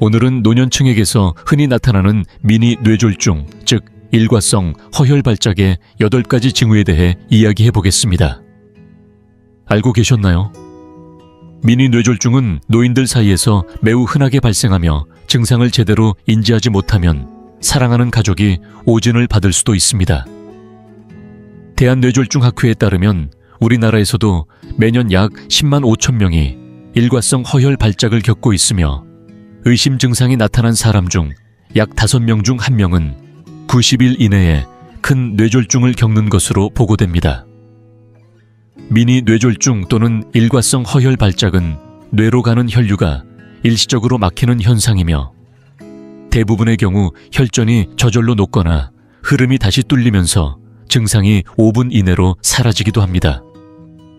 오늘은 노년층에게서 흔히 나타나는 미니 뇌졸중, 즉 일과성 허혈 발작의 8가지 징후에 대해 이야기해 보겠습니다. 알고 계셨나요? 미니 뇌졸중은 노인들 사이에서 매우 흔하게 발생하며 증상을 제대로 인지하지 못하면 사랑하는 가족이 오진을 받을 수도 있습니다. 대한뇌졸중학회에 따르면 우리나라에서도 매년 약 10만 5천 명이 일과성 허혈 발작을 겪고 있으며 의심 증상이 나타난 사람 중 약 5명 중 1명은 90일 이내에 큰 뇌졸중을 겪는 것으로 보고됩니다. 미니 뇌졸중 또는 일과성 허혈 발작은 뇌로 가는 혈류가 일시적으로 막히는 현상이며 대부분의 경우 혈전이 저절로 녹거나 흐름이 다시 뚫리면서 증상이 5분 이내로 사라지기도 합니다.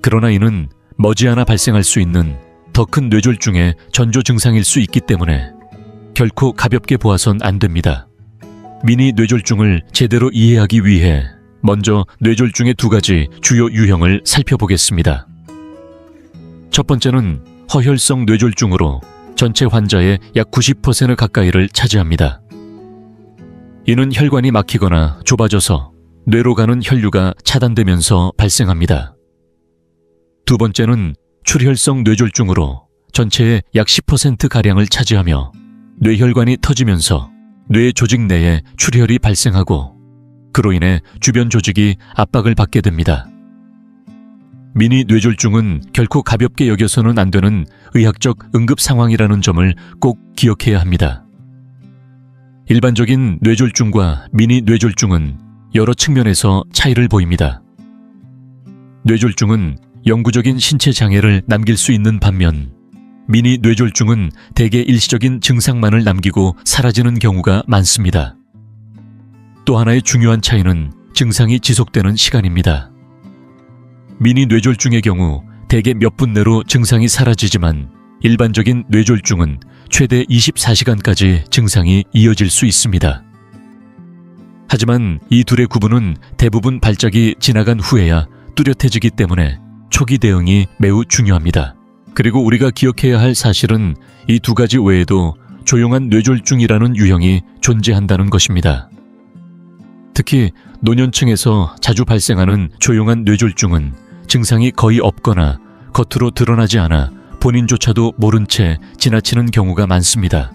그러나 이는 머지않아 발생할 수 있는 더 큰 뇌졸중의 전조 증상일 수 있기 때문에 결코 가볍게 보아선 안 됩니다. 미니 뇌졸중을 제대로 이해하기 위해 먼저 뇌졸중의 2가지 주요 유형을 살펴보겠습니다. 첫 번째는 허혈성 뇌졸중으로 전체 환자의 약 90% 가까이를 차지합니다. 이는 혈관이 막히거나 좁아져서 뇌로 가는 혈류가 차단되면서 발생합니다. 두 번째는 출혈성 뇌졸중으로 전체의 약 10%가량을 차지하며 뇌혈관이 터지면서 뇌 조직 내에 출혈이 발생하고 그로 인해 주변 조직이 압박을 받게 됩니다. 미니 뇌졸중은 결코 가볍게 여겨서는 안 되는 의학적 응급 상황이라는 점을 꼭 기억해야 합니다. 일반적인 뇌졸중과 미니 뇌졸중은 여러 측면에서 차이를 보입니다. 뇌졸중은 영구적인 신체 장애를 남길 수 있는 반면 미니 뇌졸중은 대개 일시적인 증상만을 남기고 사라지는 경우가 많습니다. 또 하나의 중요한 차이는 증상이 지속되는 시간입니다. 미니 뇌졸중의 경우 대개 몇 분 내로 증상이 사라지지만 일반적인 뇌졸중은 최대 24시간까지 증상이 이어질 수 있습니다. 하지만 이 둘의 구분은 대부분 발작이 지나간 후에야 뚜렷해지기 때문에 초기 대응이 매우 중요합니다. 그리고 우리가 기억해야 할 사실은 이 2가지 외에도 조용한 뇌졸중이라는 유형이 존재한다는 것입니다. 특히 노년층에서 자주 발생하는 조용한 뇌졸중은 증상이 거의 없거나 겉으로 드러나지 않아 본인조차도 모른 채 지나치는 경우가 많습니다.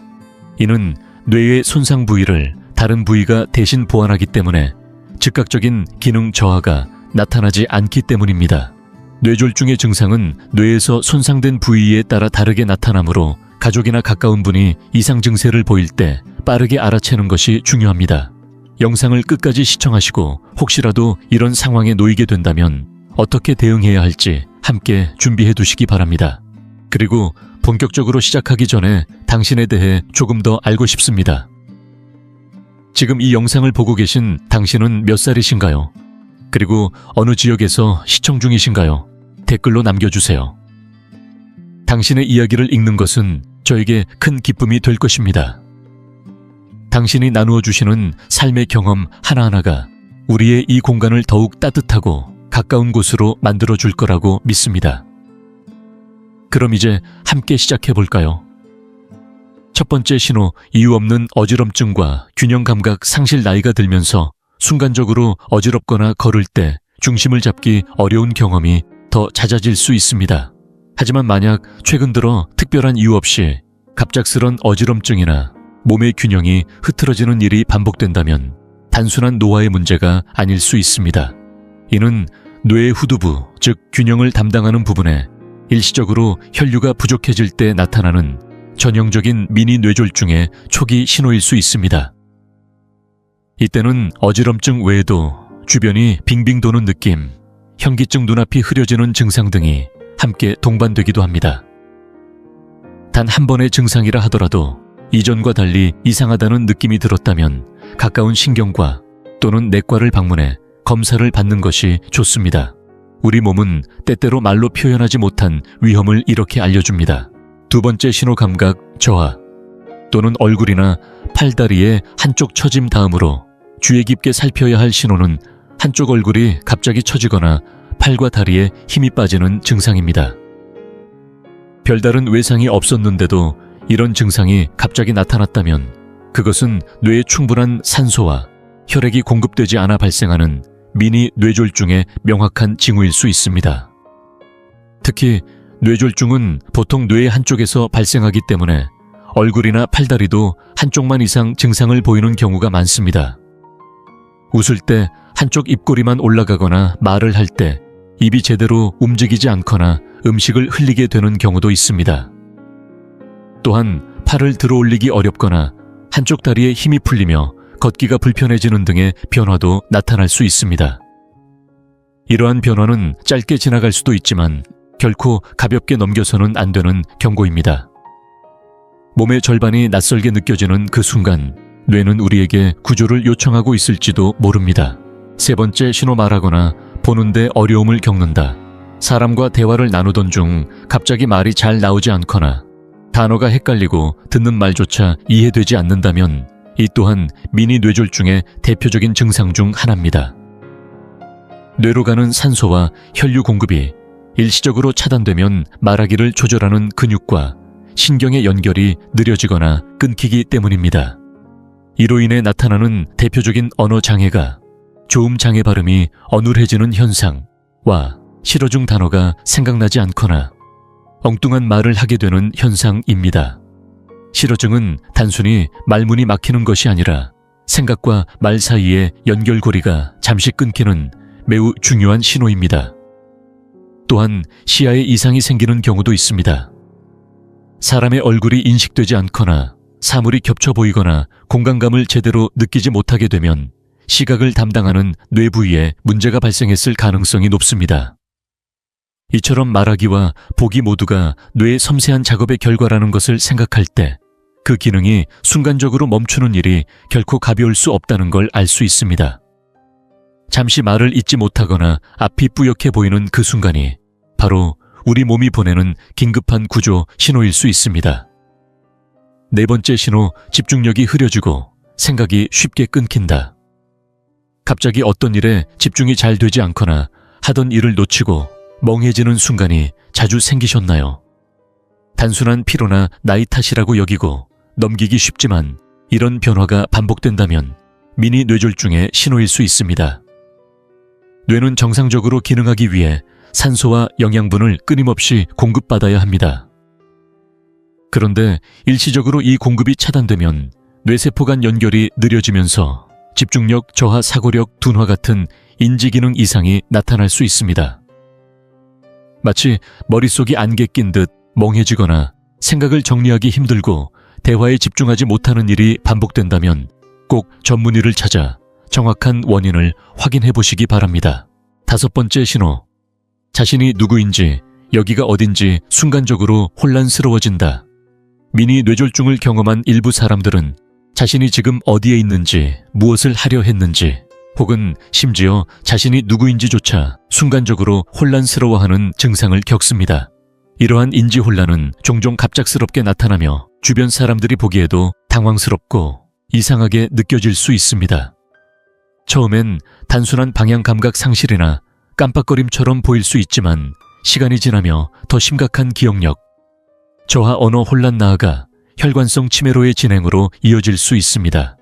이는 뇌의 손상 부위를 다른 부위가 대신 보완하기 때문에 즉각적인 기능 저하가 나타나지 않기 때문입니다. 뇌졸중의 증상은 뇌에서 손상된 부위에 따라 다르게 나타나므로 가족이나 가까운 분이 이상 증세를 보일 때 빠르게 알아채는 것이 중요합니다. 영상을 끝까지 시청하시고 혹시라도 이런 상황에 놓이게 된다면 어떻게 대응해야 할지 함께 준비해 두시기 바랍니다. 그리고 본격적으로 시작하기 전에 당신에 대해 조금 더 알고 싶습니다. 지금 이 영상을 보고 계신 당신은 몇 살이신가요? 그리고 어느 지역에서 시청 중이신가요? 댓글로 남겨주세요. 당신의 이야기를 읽는 것은 저에게 큰 기쁨이 될 것입니다. 당신이 나누어 주시는 삶의 경험 하나하나가 우리의 이 공간을 더욱 따뜻하고 가까운 곳으로 만들어 줄 거라고 믿습니다. 그럼 이제 함께 시작해 볼까요? 첫 번째 신호, 이유 없는 어지럼증과 균형 감각 상실. 나이가 들면서 순간적으로 어지럽거나 걸을 때 중심을 잡기 어려운 경험이 더 잦아질 수 있습니다. 하지만 만약 최근 들어 특별한 이유 없이 갑작스런 어지럼증이나 몸의 균형이 흐트러지는 일이 반복된다면 단순한 노화의 문제가 아닐 수 있습니다. 이는 뇌의 후두부, 즉 균형을 담당하는 부분에 일시적으로 혈류가 부족해질 때 나타나는 전형적인 미니 뇌졸중의 초기 신호일 수 있습니다. 이때는 어지럼증 외에도 주변이 빙빙 도는 느낌, 현기증, 눈앞이 흐려지는 증상 등이 함께 동반되기도 합니다. 단 한 번의 증상이라 하더라도 이전과 달리 이상하다는 느낌이 들었다면 가까운 신경과 또는 내과를 방문해 검사를 받는 것이 좋습니다. 우리 몸은 때때로 말로 표현하지 못한 위험을 이렇게 알려줍니다. 두 번째 신호, 감각 저하 또는 얼굴이나 팔다리의 한쪽 처짐. 다음으로 주의 깊게 살펴야 할 신호는 한쪽 얼굴이 갑자기 처지거나 팔과 다리에 힘이 빠지는 증상입니다. 별다른 외상이 없었는데도 이런 증상이 갑자기 나타났다면 그것은 뇌에 충분한 산소와 혈액이 공급되지 않아 발생하는 미니 뇌졸중의 명확한 징후일 수 있습니다. 특히 뇌졸중은 보통 뇌의 한쪽에서 발생하기 때문에 얼굴이나 팔다리도 한쪽만 이상 증상을 보이는 경우가 많습니다. 웃을 때 한쪽 입꼬리만 올라가거나 말을 할 때 입이 제대로 움직이지 않거나 음식을 흘리게 되는 경우도 있습니다. 또한 팔을 들어 올리기 어렵거나 한쪽 다리에 힘이 풀리며 걷기가 불편해지는 등의 변화도 나타날 수 있습니다. 이러한 변화는 짧게 지나갈 수도 있지만 결코 가볍게 넘겨서는 안 되는 경고입니다. 몸의 절반이 낯설게 느껴지는 그 순간 뇌는 우리에게 구조를 요청하고 있을지도 모릅니다. 세 번째, 신호 말하거나 보는데 어려움을 겪는다. 사람과 대화를 나누던 중 갑자기 말이 잘 나오지 않거나 단어가 헷갈리고 듣는 말조차 이해되지 않는다면 이 또한 미니 뇌졸중의 대표적인 증상 중 하나입니다. 뇌로 가는 산소와 혈류 공급이 일시적으로 차단되면 말하기를 조절하는 근육과 신경의 연결이 느려지거나 끊기기 때문입니다. 이로 인해 나타나는 대표적인 언어 장애가 조음 장애 발음이 어눌해지는 현상과 실어 중 단어가 생각나지 않거나 엉뚱한 말을 하게 되는 현상입니다. 실어증은 단순히 말문이 막히는 것이 아니라 생각과 말 사이의 연결고리가 잠시 끊기는 매우 중요한 신호입니다. 또한 시야에 이상이 생기는 경우도 있습니다. 사람의 얼굴이 인식되지 않거나 사물이 겹쳐 보이거나 공간감을 제대로 느끼지 못하게 되면 시각을 담당하는 뇌 부위에 문제가 발생했을 가능성이 높습니다. 이처럼 말하기와 보기 모두가 뇌의 섬세한 작업의 결과라는 것을 생각할 때 그 기능이 순간적으로 멈추는 일이 결코 가벼울 수 없다는 걸 알 수 있습니다. 잠시 말을 잇지 못하거나 앞이 뿌옇게 보이는 그 순간이 바로 우리 몸이 보내는 긴급한 구조 신호일 수 있습니다. 네 번째 신호, 집중력이 흐려지고 생각이 쉽게 끊긴다. 갑자기 어떤 일에 집중이 잘 되지 않거나 하던 일을 놓치고 멍해지는 순간이 자주 생기셨나요? 단순한 피로나 나이 탓이라고 여기고 넘기기 쉽지만 이런 변화가 반복된다면 미니 뇌졸중의 신호일 수 있습니다. 뇌는 정상적으로 기능하기 위해 산소와 영양분을 끊임없이 공급받아야 합니다. 그런데 일시적으로 이 공급이 차단되면 뇌세포 간 연결이 느려지면서 집중력 저하, 사고력 둔화 같은 인지기능 이상이 나타날 수 있습니다. 마치 머릿속이 안개 낀 듯 멍해지거나 생각을 정리하기 힘들고 대화에 집중하지 못하는 일이 반복된다면 꼭 전문의를 찾아 정확한 원인을 확인해 보시기 바랍니다. 다섯 번째 신호, 자신이 누구인지, 여기가 어딘지 순간적으로 혼란스러워진다. 미니 뇌졸중을 경험한 일부 사람들은 자신이 지금 어디에 있는지, 무엇을 하려 했는지, 혹은 심지어 자신이 누구인지조차 순간적으로 혼란스러워하는 증상을 겪습니다. 이러한 인지 혼란은 종종 갑작스럽게 나타나며 주변 사람들이 보기에도 당황스럽고 이상하게 느껴질 수 있습니다. 처음엔 단순한 방향 감각 상실이나 깜빡거림처럼 보일 수 있지만 시간이 지나며 더 심각한 기억력, 저하 언어 혼란 나아가 혈관성 치매로의 진행으로 이어질 수 있습니다.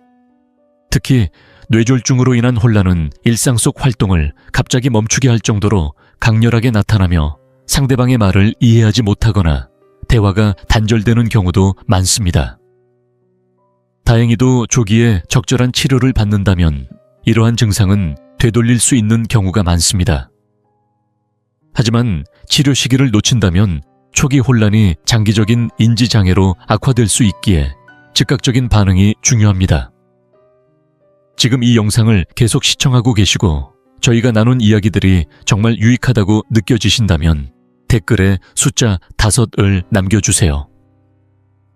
특히 뇌졸중으로 인한 혼란은 일상 속 활동을 갑자기 멈추게 할 정도로 강렬하게 나타나며 상대방의 말을 이해하지 못하거나 대화가 단절되는 경우도 많습니다. 다행히도 조기에 적절한 치료를 받는다면 이러한 증상은 되돌릴 수 있는 경우가 많습니다. 하지만 치료 시기를 놓친다면 초기 혼란이 장기적인 인지장애로 악화될 수 있기에 즉각적인 반응이 중요합니다. 지금 이 영상을 계속 시청하고 계시고 저희가 나눈 이야기들이 정말 유익하다고 느껴지신다면 댓글에 숫자 5을 남겨주세요.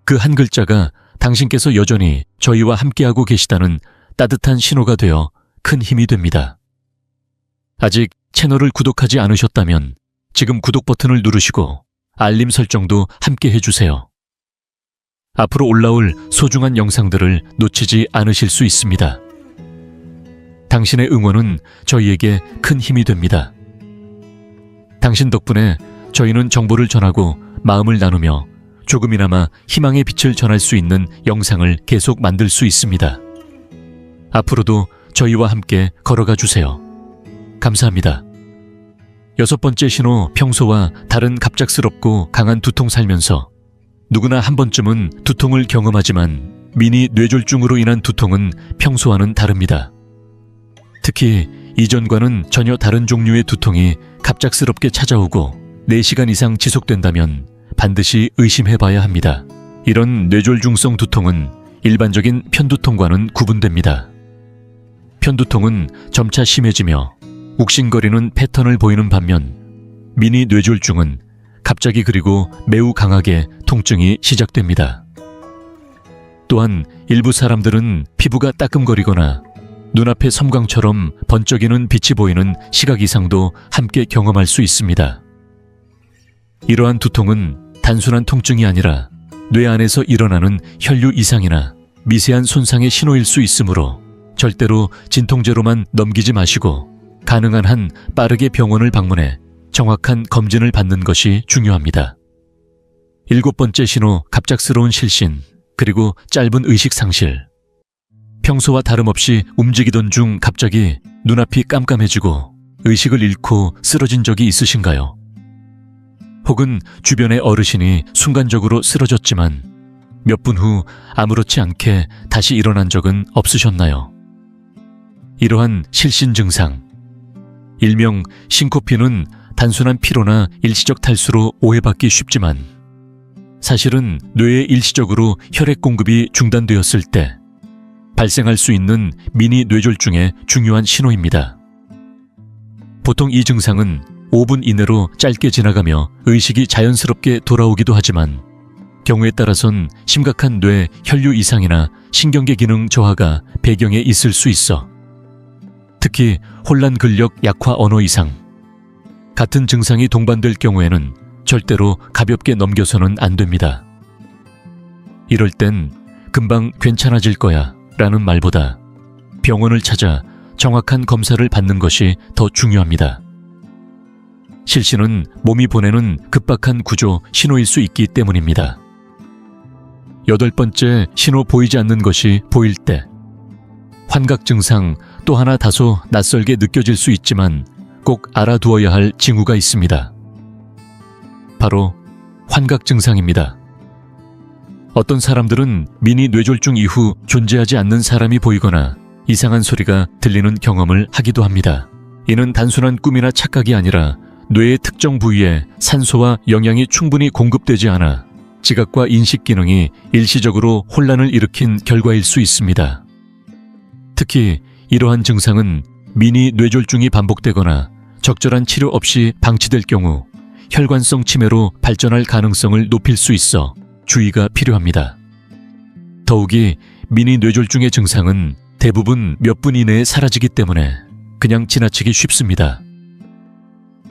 그 한 글자가 당신께서 여전히 저희와 함께하고 계시다는 따뜻한 신호가 되어 큰 힘이 됩니다. 아직 채널을 구독하지 않으셨다면 지금 구독 버튼을 누르시고 알림 설정도 함께 해주세요. 앞으로 올라올 소중한 영상들을 놓치지 않으실 수 있습니다. 당신의 응원은 저희에게 큰 힘이 됩니다. 당신 덕분에 저희는 정보를 전하고 마음을 나누며 조금이나마 희망의 빛을 전할 수 있는 영상을 계속 만들 수 있습니다. 앞으로도 저희와 함께 걸어가 주세요. 감사합니다. 6번째 신호, 평소와 다른 갑작스럽고 강한 두통. 살면서 누구나 한 번쯤은 두통을 경험하지만 미니 뇌졸중으로 인한 두통은 평소와는 다릅니다. 특히 이전과는 전혀 다른 종류의 두통이 갑작스럽게 찾아오고 4시간 이상 지속된다면 반드시 의심해봐야 합니다. 이런 뇌졸중성 두통은 일반적인 편두통과는 구분됩니다. 편두통은 점차 심해지며 욱신거리는 패턴을 보이는 반면 미니 뇌졸중은 갑자기 그리고 매우 강하게 통증이 시작됩니다. 또한 일부 사람들은 피부가 따끔거리거나 눈앞에 섬광처럼 번쩍이는 빛이 보이는 시각 이상도 함께 경험할 수 있습니다. 이러한 두통은 단순한 통증이 아니라 뇌 안에서 일어나는 혈류 이상이나 미세한 손상의 신호일 수 있으므로 절대로 진통제로만 넘기지 마시고 가능한 한 빠르게 병원을 방문해 정확한 검진을 받는 것이 중요합니다. 7번째 신호, 갑작스러운 실신, 그리고 짧은 의식 상실. 평소와 다름없이 움직이던 중 갑자기 눈앞이 깜깜해지고 의식을 잃고 쓰러진 적이 있으신가요? 혹은 주변의 어르신이 순간적으로 쓰러졌지만 몇 분 후 아무렇지 않게 다시 일어난 적은 없으셨나요? 이러한 실신 증상, 일명 싱코피는 단순한 피로나 일시적 탈수로 오해받기 쉽지만 사실은 뇌에 일시적으로 혈액 공급이 중단되었을 때 발생할 수 있는 미니 뇌졸중의 중요한 신호입니다. 보통 이 증상은 5분 이내로 짧게 지나가며 의식이 자연스럽게 돌아오기도 하지만 경우에 따라선 심각한 뇌 혈류 이상이나 신경계 기능 저하가 배경에 있을 수 있어 특히 혼란 근력 약화 언어 이상 같은 증상이 동반될 경우에는 절대로 가볍게 넘겨서는 안 됩니다. 이럴 땐 금방 괜찮아질 거야 라는 말보다 병원을 찾아 정확한 검사를 받는 것이 더 중요합니다. 실신은 몸이 보내는 급박한 구조 신호일 수 있기 때문입니다. 8번째 신호, 보이지 않는 것이 보일 때. 환각 증상 또 하나 다소 낯설게 느껴질 수 있지만 꼭 알아두어야 할 징후가 있습니다. 바로 환각 증상입니다. 어떤 사람들은 미니 뇌졸중 이후 존재하지 않는 사람이 보이거나 이상한 소리가 들리는 경험을 하기도 합니다. 이는 단순한 꿈이나 착각이 아니라 뇌의 특정 부위에 산소와 영양이 충분히 공급되지 않아 지각과 인식 기능이 일시적으로 혼란을 일으킨 결과일 수 있습니다. 특히 이러한 증상은 미니 뇌졸중이 반복되거나 적절한 치료 없이 방치될 경우 혈관성 치매로 발전할 가능성을 높일 수 있어 주의가 필요합니다. 더욱이 미니 뇌졸중의 증상은 대부분 몇 분 이내에 사라지기 때문에 그냥 지나치기 쉽습니다.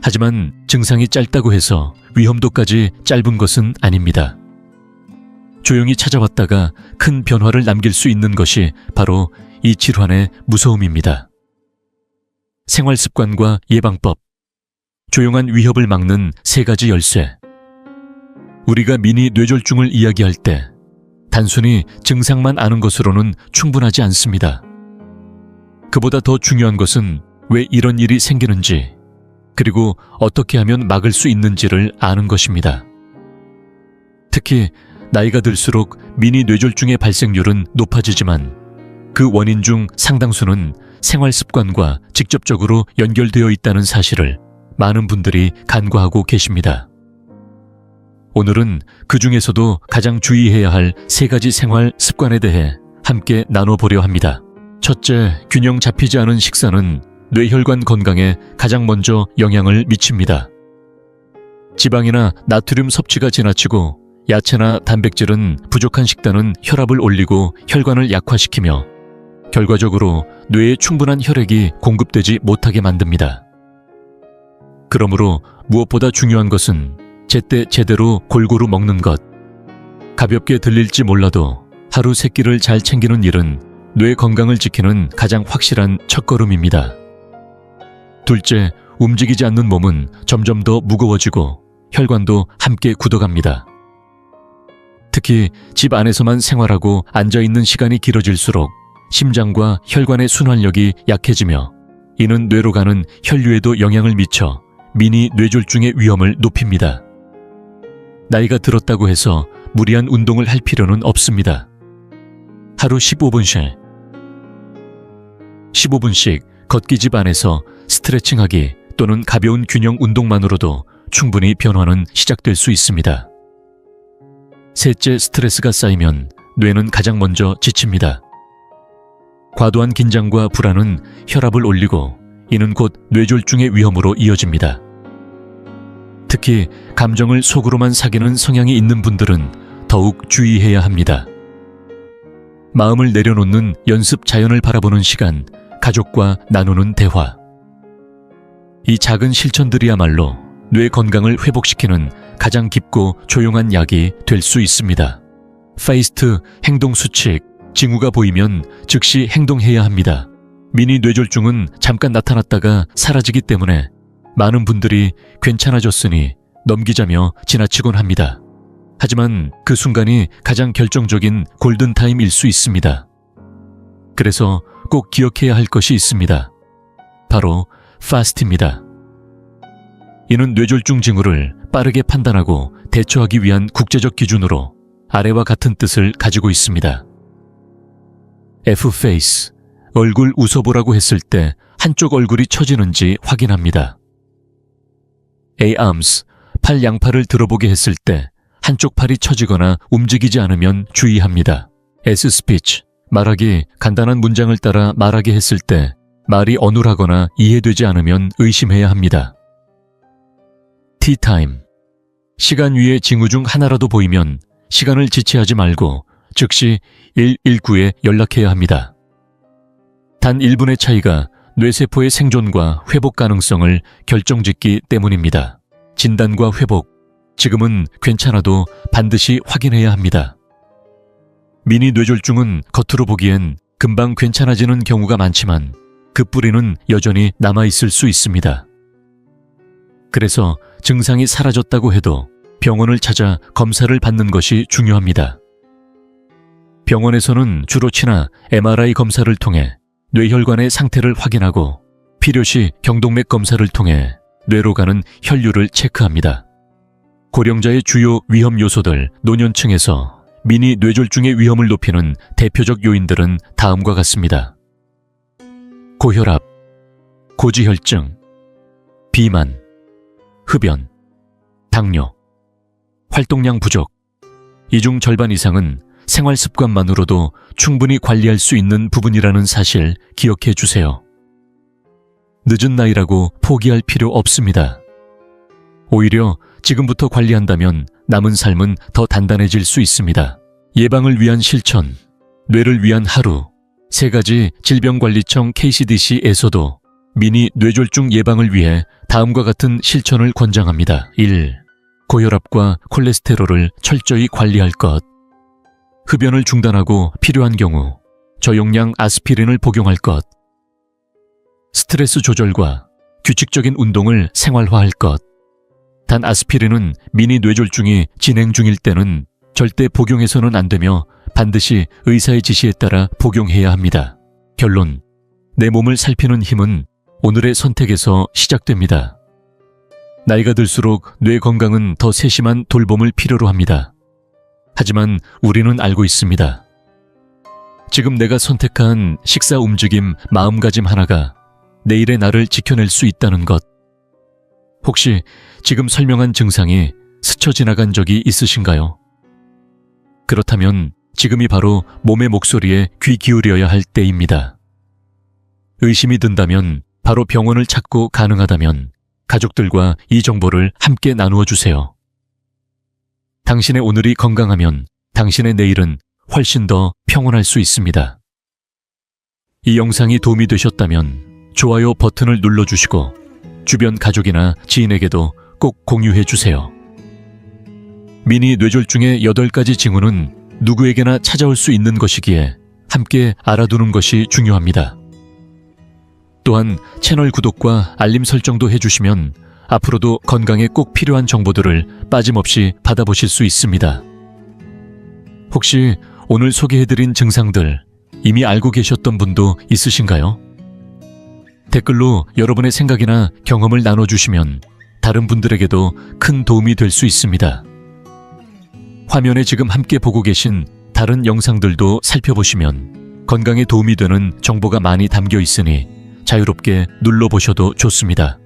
하지만 증상이 짧다고 해서 위험도까지 짧은 것은 아닙니다. 조용히 찾아왔다가 큰 변화를 남길 수 있는 것이 바로 이 질환의 무서움입니다. 생활습관과 예방법, 조용한 위협을 막는 3가지 열쇠. 우리가 미니 뇌졸중을 이야기할 때 단순히 증상만 아는 것으로는 충분하지 않습니다. 그보다 더 중요한 것은 왜 이런 일이 생기는지, 그리고 어떻게 하면 막을 수 있는지를 아는 것입니다. 특히 나이가 들수록 미니 뇌졸중의 발생률은 높아지지만 그 원인 중 상당수는 생활 습관과 직접적으로 연결되어 있다는 사실을 많은 분들이 간과하고 계십니다. 오늘은 그 중에서도 가장 주의해야 할 3가지 생활 습관에 대해 함께 나눠보려 합니다. 첫째, 균형 잡히지 않은 식사는 뇌혈관 건강에 가장 먼저 영향을 미칩니다. 지방이나 나트륨 섭취가 지나치고 야채나 단백질은 부족한 식단은 혈압을 올리고 혈관을 약화시키며 결과적으로 뇌에 충분한 혈액이 공급되지 못하게 만듭니다. 그러므로 무엇보다 중요한 것은 제때 제대로 골고루 먹는 것. 가볍게 들릴지 몰라도 하루 3끼를 잘 챙기는 일은 뇌 건강을 지키는 가장 확실한 첫걸음입니다. 둘째, 움직이지 않는 몸은 점점 더 무거워지고 혈관도 함께 굳어갑니다. 특히 집 안에서만 생활하고 앉아있는 시간이 길어질수록 심장과 혈관의 순환력이 약해지며 이는 뇌로 가는 혈류에도 영향을 미쳐 미니 뇌졸중의 위험을 높입니다. 나이가 들었다고 해서 무리한 운동을 할 필요는 없습니다. 하루 15분씩 걷기 집 안에서 스트레칭하기 또는 가벼운 균형 운동만으로도 충분히 변화는 시작될 수 있습니다. 셋째, 스트레스가 쌓이면 뇌는 가장 먼저 지칩니다. 과도한 긴장과 불안은 혈압을 올리고 이는 곧 뇌졸중의 위험으로 이어집니다. 특히 감정을 속으로만 사귀는 성향이 있는 분들은 더욱 주의해야 합니다. 마음을 내려놓는 연습, 자연을 바라보는 시간, 가족과 나누는 대화. 이 작은 실천들이야말로 뇌 건강을 회복시키는 가장 깊고 조용한 약이 될 수 있습니다. 페이스트, 행동 수칙, 징후가 보이면 즉시 행동해야 합니다. 미니 뇌졸중은 잠깐 나타났다가 사라지기 때문에 많은 분들이 괜찮아졌으니 넘기자며 지나치곤 합니다. 하지만 그 순간이 가장 결정적인 골든타임일 수 있습니다. 그래서 꼭 기억해야 할 것이 있습니다. 바로 FAST입니다. 이는 뇌졸중 징후를 빠르게 판단하고 대처하기 위한 국제적 기준으로 아래와 같은 뜻을 가지고 있습니다. F-face, 얼굴 웃어보라고 했을 때 한쪽 얼굴이 처지는지 확인합니다. A-arms, 팔 양팔을 들어보게 했을 때 한쪽 팔이 처지거나 움직이지 않으면 주의합니다. S-speech, 말하기, 간단한 문장을 따라 말하게 했을 때 말이 어눌하거나 이해되지 않으면 의심해야 합니다. T-time, 시간 위에 징후 중 하나라도 보이면 시간을 지체하지 말고 즉시 119에 연락해야 합니다. 단 1분의 차이가 뇌세포의 생존과 회복 가능성을 결정짓기 때문입니다. 진단과 회복, 지금은 괜찮아도 반드시 확인해야 합니다. 미니 뇌졸중은 겉으로 보기엔 금방 괜찮아지는 경우가 많지만 그 뿌리는 여전히 남아있을 수 있습니다. 그래서 증상이 사라졌다고 해도 병원을 찾아 검사를 받는 것이 중요합니다. 병원에서는 주로 치나 MRI 검사를 통해 뇌혈관의 상태를 확인하고 필요시 경동맥 검사를 통해 뇌로 가는 혈류를 체크합니다. 고령자의 주요 위험 요소들, 노년층에서 미니 뇌졸중의 위험을 높이는 대표적 요인들은 다음과 같습니다. 고혈압, 고지혈증, 비만, 흡연, 당뇨, 활동량 부족. 이 중 절반 이상은 생활 습관만으로도 충분히 관리할 수 있는 부분이라는 사실 기억해 주세요. 늦은 나이라고 포기할 필요 없습니다. 오히려 지금부터 관리한다면 남은 삶은 더 단단해질 수 있습니다. 예방을 위한 실천, 뇌를 위한 하루. 3가지 질병관리청 KCDC에서도 미니 뇌졸중 예방을 위해 다음과 같은 실천을 권장합니다. 1. 고혈압과 콜레스테롤을 철저히 관리할 것. 흡연을 중단하고 필요한 경우 저용량 아스피린을 복용할 것. 스트레스 조절과 규칙적인 운동을 생활화할 것. 단 아스피린은 미니 뇌졸중이 진행 중일 때는 절대 복용해서는 안 되며 반드시 의사의 지시에 따라 복용해야 합니다. 결론, 내 몸을 살피는 힘은 오늘의 선택에서 시작됩니다. 나이가 들수록 뇌 건강은 더 세심한 돌봄을 필요로 합니다. 하지만 우리는 알고 있습니다. 지금 내가 선택한 식사 움직임, 마음가짐 하나가 내일의 나를 지켜낼 수 있다는 것. 혹시 지금 설명한 증상이 스쳐 지나간 적이 있으신가요? 그렇다면 지금이 바로 몸의 목소리에 귀 기울여야 할 때입니다. 의심이 든다면 바로 병원을 찾고 가능하다면 가족들과 이 정보를 함께 나누어 주세요. 당신의 오늘이 건강하면 당신의 내일은 훨씬 더 평온할 수 있습니다. 이 영상이 도움이 되셨다면 좋아요 버튼을 눌러주시고 주변 가족이나 지인에게도 꼭 공유해 주세요. 미니 뇌졸중의 8가지 징후는 누구에게나 찾아올 수 있는 것이기에 함께 알아두는 것이 중요합니다. 또한 채널 구독과 알림 설정도 해주시면 앞으로도 건강에 꼭 필요한 정보들을 빠짐없이 받아보실 수 있습니다. 혹시 오늘 소개해드린 증상들 이미 알고 계셨던 분도 있으신가요? 댓글로 여러분의 생각이나 경험을 나눠주시면 다른 분들에게도 큰 도움이 될 수 있습니다. 화면에 지금 함께 보고 계신 다른 영상들도 살펴보시면 건강에 도움이 되는 정보가 많이 담겨 있으니 자유롭게 눌러보셔도 좋습니다.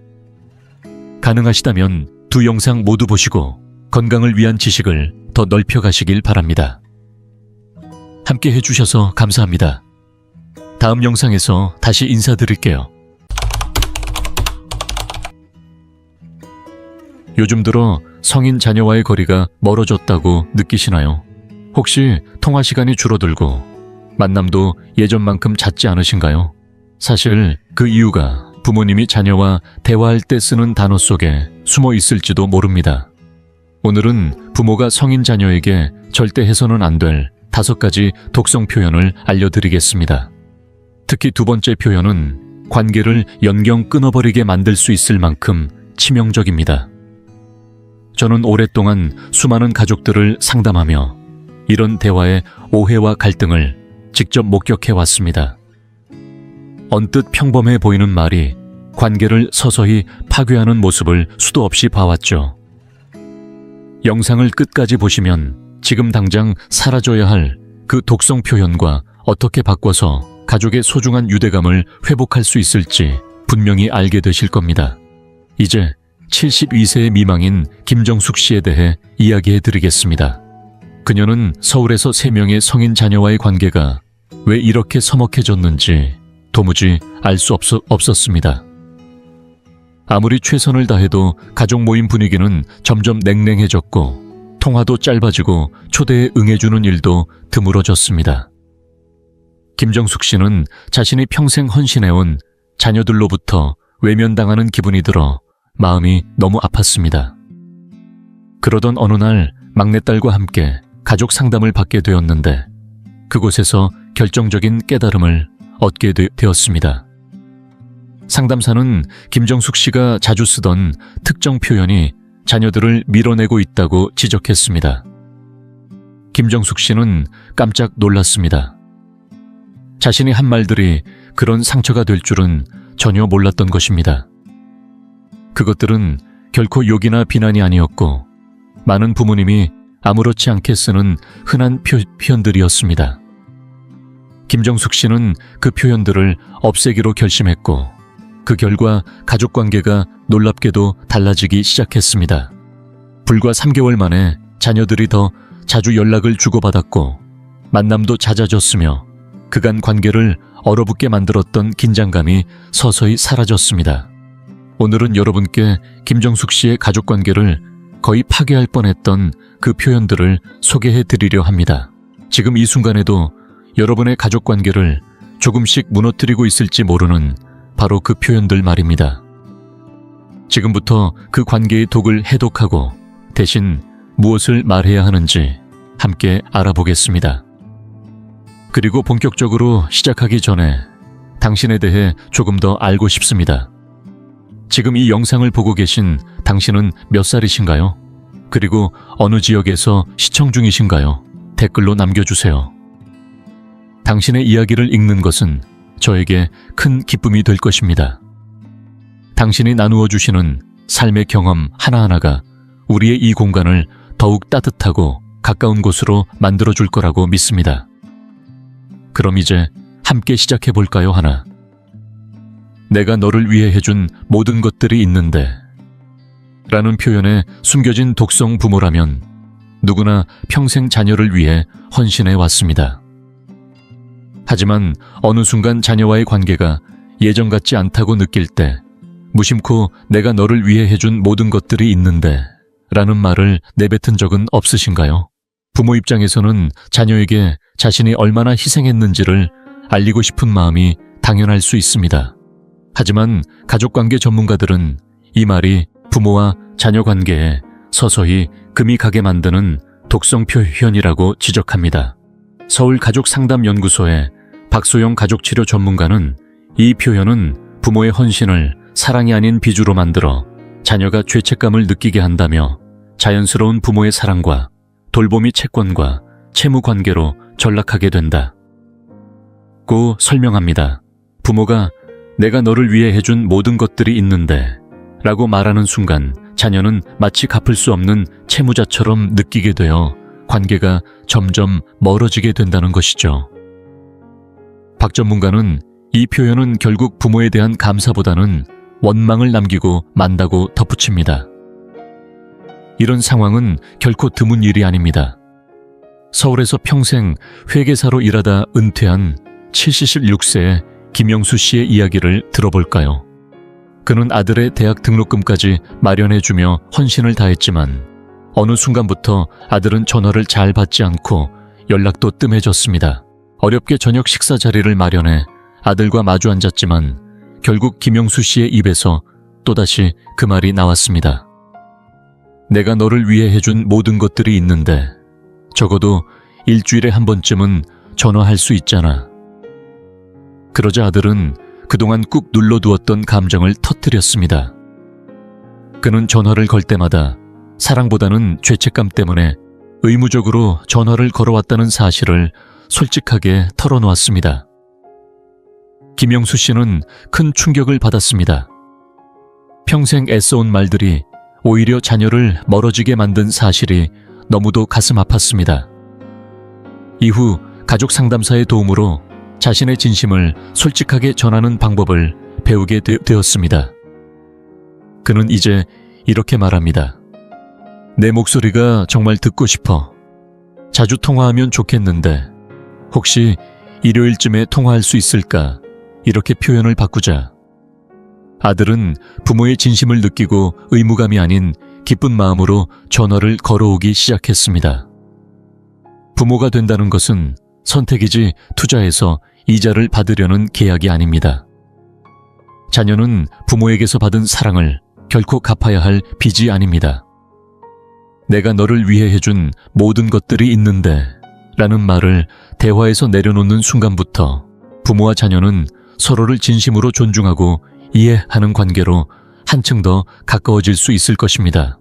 가능하시다면 두 영상 모두 보시고 건강을 위한 지식을 더 넓혀가시길 바랍니다. 함께 해주셔서 감사합니다. 다음 영상에서 다시 인사드릴게요. 요즘 들어 성인 자녀와의 거리가 멀어졌다고 느끼시나요? 혹시 통화 시간이 줄어들고 만남도 예전만큼 잦지 않으신가요? 사실 그 이유가 부모님이 자녀와 대화할 때 쓰는 단어 속에 숨어 있을지도 모릅니다. 오늘은 부모가 성인 자녀에게 절대 해서는 안 될 5가지 독성 표현을 알려드리겠습니다. 특히 두 번째 표현은 관계를 연경 끊어버리게 만들 수 있을 만큼 치명적입니다. 저는 오랫동안 수많은 가족들을 상담하며 이런 대화의 오해와 갈등을 직접 목격해 왔습니다. 언뜻 평범해 보이는 말이 관계를 서서히 파괴하는 모습을 수도 없이 봐왔죠. 영상을 끝까지 보시면 지금 당장 사라져야 할 그 독성 표현과 어떻게 바꿔서 가족의 소중한 유대감을 회복할 수 있을지 분명히 알게 되실 겁니다. 이제 72세 미망인 김정숙 씨에 대해 이야기해 드리겠습니다. 그녀는 서울에서 3명의 성인 자녀와의 관계가 왜 이렇게 서먹해졌는지 도무지 알 수 없었습니다. 아무리 최선을 다해도 가족 모임 분위기는 점점 냉랭해졌고 통화도 짧아지고 초대에 응해주는 일도 드물어졌습니다. 김정숙 씨는 자신이 평생 헌신해온 자녀들로부터 외면당하는 기분이 들어 마음이 너무 아팠습니다. 그러던 어느 날 막내딸과 함께 가족 상담을 받게 되었는데 그곳에서 결정적인 깨달음을 얻게 되었습니다. 상담사는 김정숙 씨가 자주 쓰던 특정 표현이 자녀들을 밀어내고 있다고 지적했습니다. 김정숙 씨는 깜짝 놀랐습니다. 자신이 한 말들이 그런 상처가 될 줄은 전혀 몰랐던 것입니다. 그것들은 결코 욕이나 비난이 아니었고 많은 부모님이 아무렇지 않게 쓰는 흔한 표현들이었습니다. 김정숙 씨는 그 표현들을 없애기로 결심했고 그 결과 가족관계가 놀랍게도 달라지기 시작했습니다. 불과 3개월 만에 자녀들이 더 자주 연락을 주고받았고 만남도 잦아졌으며 그간 관계를 얼어붙게 만들었던 긴장감이 서서히 사라졌습니다. 오늘은 여러분께 김정숙 씨의 가족관계를 거의 파괴할 뻔했던 그 표현들을 소개해 드리려 합니다. 지금 이 순간에도 여러분의 가족관계를 조금씩 무너뜨리고 있을지 모르는 바로 그 표현들 말입니다. 지금부터 그 관계의 독을 해독하고 대신 무엇을 말해야 하는지 함께 알아보겠습니다. 그리고 본격적으로 시작하기 전에 당신에 대해 조금 더 알고 싶습니다. 지금 이 영상을 보고 계신 당신은 몇 살이신가요? 그리고 어느 지역에서 시청 중이신가요? 댓글로 남겨주세요. 당신의 이야기를 읽는 것은 저에게 큰 기쁨이 될 것입니다. 당신이 나누어 주시는 삶의 경험 하나하나가 우리의 이 공간을 더욱 따뜻하고 가까운 곳으로 만들어줄 거라고 믿습니다. 그럼 이제 함께 시작해 볼까요, 하나? 내가 너를 위해 해준 모든 것들이 있는데 라는 표현에 숨겨진 독성 부모라면 누구나 평생 자녀를 위해 헌신해 왔습니다. 하지만 어느 순간 자녀와의 관계가 예전 같지 않다고 느낄 때 무심코 내가 너를 위해 해준 모든 것들이 있는데 라는 말을 내뱉은 적은 없으신가요? 부모 입장에서는 자녀에게 자신이 얼마나 희생했는지를 알리고 싶은 마음이 당연할 수 있습니다. 하지만 가족관계 전문가들은 이 말이 부모와 자녀 관계에 서서히 금이 가게 만드는 독성 표현이라고 지적합니다. 서울 가족상담연구소의 박소영 가족치료 전문가는 이 표현은 부모의 헌신을 사랑이 아닌 빚으로 만들어 자녀가 죄책감을 느끼게 한다며 자연스러운 부모의 사랑과 돌봄이 채권과 채무 관계로 전락하게 된다. 고 설명합니다. 부모가 내가 너를 위해 해준 모든 것들이 있는데 라고 말하는 순간 자녀는 마치 갚을 수 없는 채무자처럼 느끼게 되어 관계가 점점 멀어지게 된다는 것이죠. 박 전문가는 이 표현은 결국 부모에 대한 감사보다는 원망을 남기고 만다고 덧붙입니다. 이런 상황은 결코 드문 일이 아닙니다. 서울에서 평생 회계사로 일하다 은퇴한 76세의 김영수 씨의 이야기를 들어볼까요? 그는 아들의 대학 등록금까지 마련해주며 헌신을 다했지만 어느 순간부터 아들은 전화를 잘 받지 않고 연락도 뜸해졌습니다. 어렵게 저녁 식사 자리를 마련해 아들과 마주 앉았지만 결국 김영수 씨의 입에서 또다시 그 말이 나왔습니다. 내가 너를 위해 해준 모든 것들이 있는데 적어도 일주일에 한 번쯤은 전화할 수 있잖아. 그러자 아들은 그동안 꾹 눌러두었던 감정을 터뜨렸습니다. 그는 전화를 걸 때마다 사랑보다는 죄책감 때문에 의무적으로 전화를 걸어왔다는 사실을 솔직하게 털어놓았습니다. 김영수 씨는 큰 충격을 받았습니다. 평생 애써온 말들이 오히려 자녀를 멀어지게 만든 사실이 너무도 가슴 아팠습니다. 이후 가족 상담사의 도움으로 자신의 진심을 솔직하게 전하는 방법을 배우게 되었습니다. 그는 이제 이렇게 말합니다. 내 목소리가 정말 듣고 싶어. 자주 통화하면 좋겠는데 혹시 일요일쯤에 통화할 수 있을까? 이렇게 표현을 바꾸자. 아들은 부모의 진심을 느끼고 의무감이 아닌 기쁜 마음으로 전화를 걸어오기 시작했습니다. 부모가 된다는 것은 선택이지 투자해서 이자를 받으려는 계약이 아닙니다. 자녀는 부모에게서 받은 사랑을 결코 갚아야 할 빚이 아닙니다. 내가 너를 위해 해준 모든 것들이 있는데 라는 말을 대화에서 내려놓는 순간부터 부모와 자녀는 서로를 진심으로 존중하고 이해하는 관계로 한층 더 가까워질 수 있을 것입니다.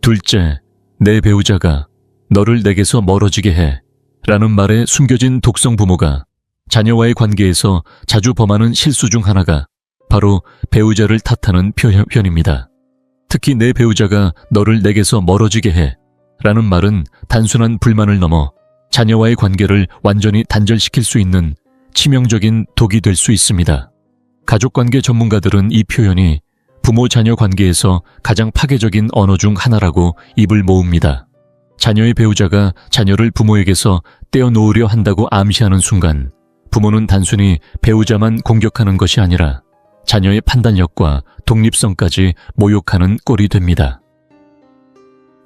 둘째, 내 배우자가 너를 내게서 멀어지게 해 라는 말에 숨겨진 독성 부모가 자녀와의 관계에서 자주 범하는 실수 중 하나가 바로 배우자를 탓하는 표현입니다. 특히 내 배우자가 너를 내게서 멀어지게 해 라는 말은 단순한 불만을 넘어 자녀와의 관계를 완전히 단절시킬 수 있는 치명적인 독이 될 수 있습니다. 가족관계 전문가들은 이 표현이 부모-자녀 관계에서 가장 파괴적인 언어 중 하나라고 입을 모읍니다. 자녀의 배우자가 자녀를 부모에게서 떼어놓으려 한다고 암시하는 순간 부모는 단순히 배우자만 공격하는 것이 아니라 자녀의 판단력과 독립성까지 모욕하는 꼴이 됩니다.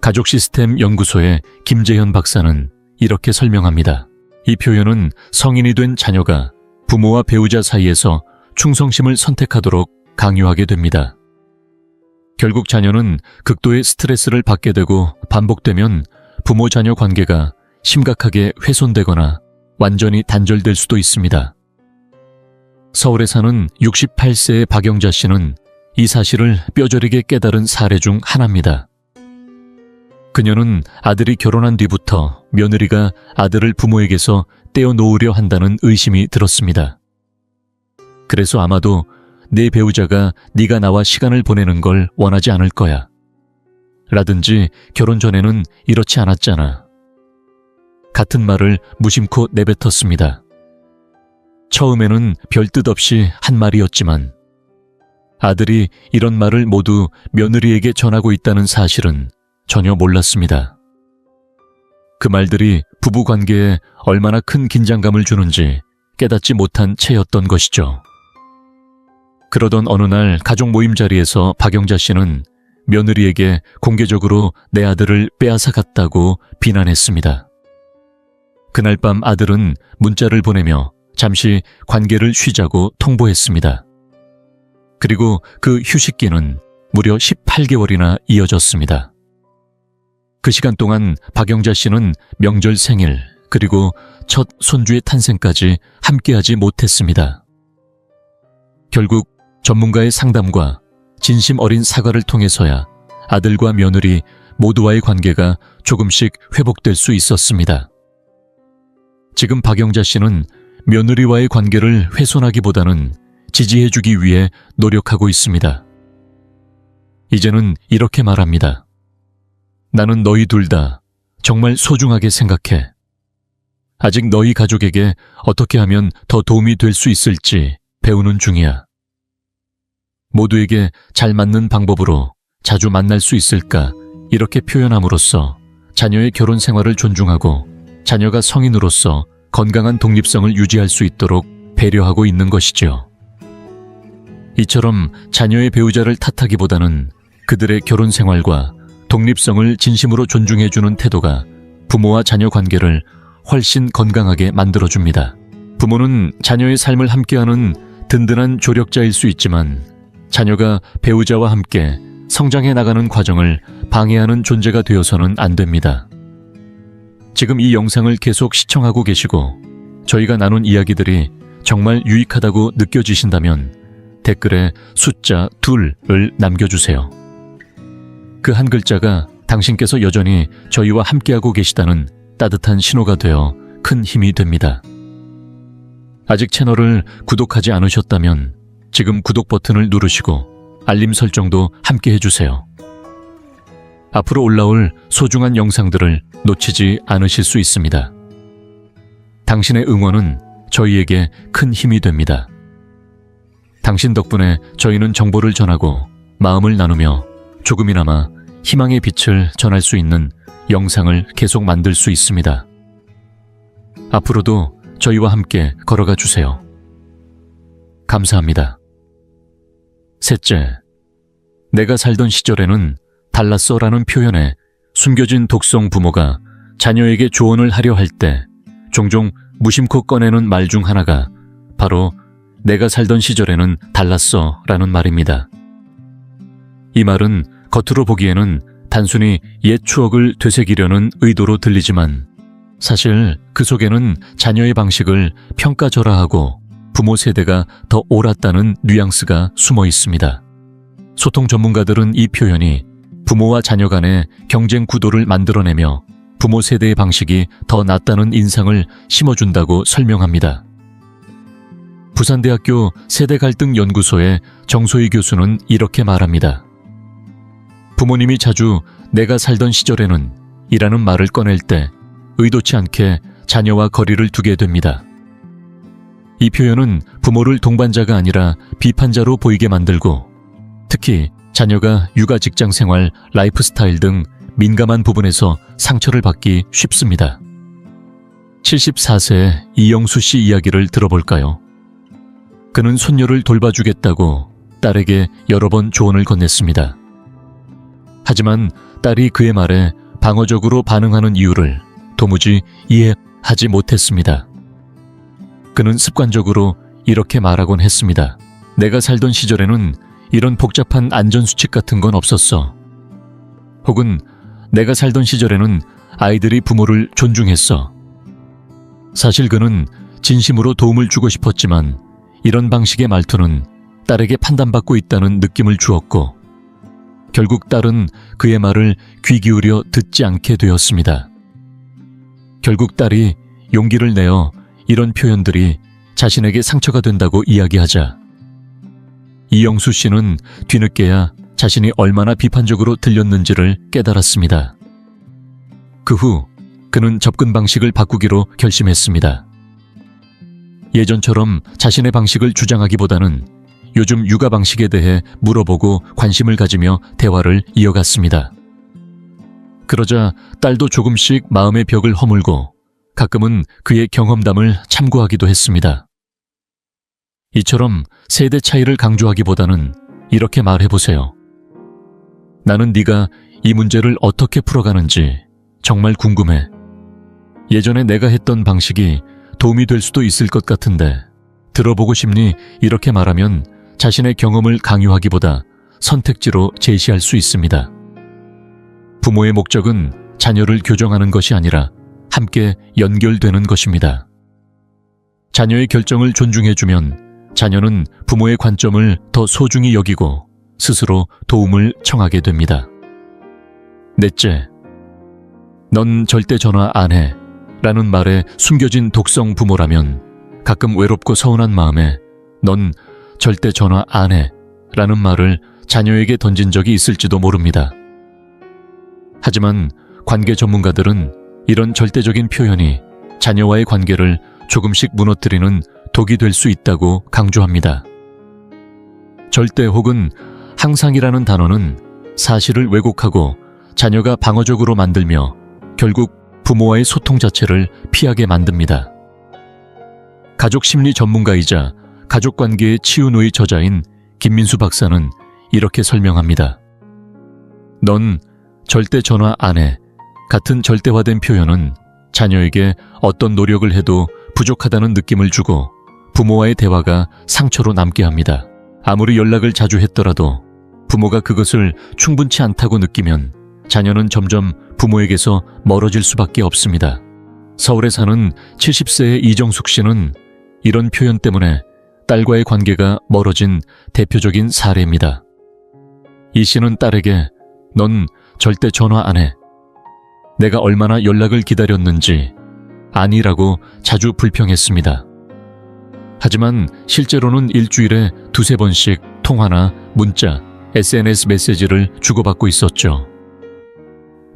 가족시스템 연구소의 김재현 박사는 이렇게 설명합니다. 이 표현은 성인이 된 자녀가 부모와 배우자 사이에서 충성심을 선택하도록 강요하게 됩니다. 결국 자녀는 극도의 스트레스를 받게 되고 반복되면 부모-자녀 관계가 심각하게 훼손되거나 완전히 단절될 수도 있습니다. 서울에 사는 68세의 박영자 씨는 이 사실을 뼈저리게 깨달은 사례 중 하나입니다. 그녀는 아들이 결혼한 뒤부터 며느리가 아들을 부모에게서 떼어놓으려 한다는 의심이 들었습니다. 그래서 아마도 내 배우자가 네가 나와 시간을 보내는 걸 원하지 않을 거야. 라든지 결혼 전에는 이렇지 않았잖아. 같은 말을 무심코 내뱉었습니다. 처음에는 별 뜻 없이 한 말이었지만 아들이 이런 말을 모두 며느리에게 전하고 있다는 사실은 전혀 몰랐습니다. 그 말들이 부부관계에 얼마나 큰 긴장감을 주는지 깨닫지 못한 채였던 것이죠. 그러던 어느 날 가족 모임 자리에서 박영자 씨는 며느리에게 공개적으로 내 아들을 빼앗아 갔다고 비난했습니다. 그날 밤 아들은 문자를 보내며 잠시 관계를 쉬자고 통보했습니다. 그리고 그 휴식기는 무려 18개월이나 이어졌습니다. 그 시간 동안 박영자 씨는 명절 생일 그리고 첫 손주의 탄생까지 함께하지 못했습니다. 결국 전문가의 상담과 진심 어린 사과를 통해서야 아들과 며느리 모두와의 관계가 조금씩 회복될 수 있었습니다. 지금 박영자 씨는 며느리와의 관계를 훼손하기보다는 지지해주기 위해 노력하고 있습니다. 이제는 이렇게 말합니다. 나는 너희 둘 다 정말 소중하게 생각해. 아직 너희 가족에게 어떻게 하면 더 도움이 될 수 있을지 배우는 중이야. 모두에게 잘 맞는 방법으로 자주 만날 수 있을까 이렇게 표현함으로써 자녀의 결혼 생활을 존중하고 자녀가 성인으로서 건강한 독립성을 유지할 수 있도록 배려하고 있는 것이죠. 이처럼 자녀의 배우자를 탓하기보다는 그들의 결혼 생활과 독립성을 진심으로 존중해주는 태도가 부모와 자녀 관계를 훨씬 건강하게 만들어줍니다. 부모는 자녀의 삶을 함께하는 든든한 조력자일 수 있지만 자녀가 배우자와 함께 성장해 나가는 과정을 방해하는 존재가 되어서는 안 됩니다. 지금 이 영상을 계속 시청하고 계시고 저희가 나눈 이야기들이 정말 유익하다고 느껴지신다면 댓글에 숫자 2를 남겨주세요. 그 한 글자가 당신께서 여전히 저희와 함께하고 계시다는 따뜻한 신호가 되어 큰 힘이 됩니다. 아직 채널을 구독하지 않으셨다면 지금 구독 버튼을 누르시고 알림 설정도 함께 해주세요. 앞으로 올라올 소중한 영상들을 놓치지 않으실 수 있습니다. 당신의 응원은 저희에게 큰 힘이 됩니다. 당신 덕분에 저희는 정보를 전하고 마음을 나누며 조금이나마 희망의 빛을 전할 수 있는 영상을 계속 만들 수 있습니다. 앞으로도 저희와 함께 걸어가 주세요. 감사합니다. 셋째, 내가 살던 시절에는 달랐어라는 표현에 숨겨진 독성 부모가 자녀에게 조언을 하려 할 때 종종 무심코 꺼내는 말 중 하나가 바로 내가 살던 시절에는 달랐어라는 말입니다. 이 말은 겉으로 보기에는 단순히 옛 추억을 되새기려는 의도로 들리지만 사실 그 속에는 자녀의 방식을 평가절하하고 부모 세대가 더 옳았다는 뉘앙스가 숨어 있습니다. 소통 전문가들은 이 표현이 부모와 자녀 간의 경쟁 구도를 만들어내며 부모 세대의 방식이 더 낫다는 인상을 심어준다고 설명합니다. 부산대학교 세대갈등연구소의 정소희 교수는 이렇게 말합니다. 부모님이 자주 내가 살던 시절에는 이라는 말을 꺼낼 때 의도치 않게 자녀와 거리를 두게 됩니다. 이 표현은 부모를 동반자가 아니라 비판자로 보이게 만들고 특히 자녀가 육아 직장 생활, 라이프 스타일 등 민감한 부분에서 상처를 받기 쉽습니다. 74세의 이영수 씨 이야기를 들어볼까요? 그는 손녀를 돌봐주겠다고 딸에게 여러 번 조언을 건넸습니다. 하지만 딸이 그의 말에 방어적으로 반응하는 이유를 도무지 이해하지 못했습니다. 그는 습관적으로 이렇게 말하곤 했습니다. 내가 살던 시절에는 이런 복잡한 안전수칙 같은 건 없었어. 혹은 내가 살던 시절에는 아이들이 부모를 존중했어. 사실 그는 진심으로 도움을 주고 싶었지만 이런 방식의 말투는 딸에게 판단받고 있다는 느낌을 주었고 결국 딸은 그의 말을 귀 기울여 듣지 않게 되었습니다. 결국 딸이 용기를 내어 이런 표현들이 자신에게 상처가 된다고 이야기하자 이영수 씨는 뒤늦게야 자신이 얼마나 비판적으로 들렸는지를 깨달았습니다. 그 후 그는 접근 방식을 바꾸기로 결심했습니다. 예전처럼 자신의 방식을 주장하기보다는 요즘 육아 방식에 대해 물어보고 관심을 가지며 대화를 이어갔습니다. 그러자 딸도 조금씩 마음의 벽을 허물고 가끔은 그의 경험담을 참고하기도 했습니다. 이처럼 세대 차이를 강조하기보다는 이렇게 말해보세요. 나는 네가 이 문제를 어떻게 풀어가는지 정말 궁금해. 예전에 내가 했던 방식이 도움이 될 수도 있을 것 같은데 들어보고 싶니? 이렇게 말하면 자신의 경험을 강요하기보다 선택지로 제시할 수 있습니다. 부모의 목적은 자녀를 교정하는 것이 아니라 함께 연결되는 것입니다. 자녀의 결정을 존중해주면 자녀는 부모의 관점을 더 소중히 여기고 스스로 도움을 청하게 됩니다. 넷째, 넌 절대 전화 안 해. 라는 말에 숨겨진 독성 부모라면 가끔 외롭고 서운한 마음에 넌 절대 전화 안 해 라는 말을 자녀에게 던진 적이 있을지도 모릅니다. 하지만 관계 전문가들은 이런 절대적인 표현이 자녀와의 관계를 조금씩 무너뜨리는 독이 될 수 있다고 강조합니다. 절대 혹은 항상이라는 단어는 사실을 왜곡하고 자녀가 방어적으로 만들며 결국 부모와의 소통 자체를 피하게 만듭니다. 가족 심리 전문가이자 가족관계의 치유노의 저자인 김민수 박사는 이렇게 설명합니다. 넌 절대 전화 안 해 같은 절대화된 표현은 자녀에게 어떤 노력을 해도 부족하다는 느낌을 주고 부모와의 대화가 상처로 남게 합니다. 아무리 연락을 자주 했더라도 부모가 그것을 충분치 않다고 느끼면 자녀는 점점 부모에게서 멀어질 수밖에 없습니다. 서울에 사는 70세의 이정숙 씨는 이런 표현 때문에 딸과의 관계가 멀어진 대표적인 사례입니다. 이 씨는 딸에게 넌 절대 전화 안 해. 내가 얼마나 연락을 기다렸는지 아니라고 자주 불평했습니다. 하지만 실제로는 일주일에 두세 번씩 통화나 문자, SNS 메시지를 주고받고 있었죠.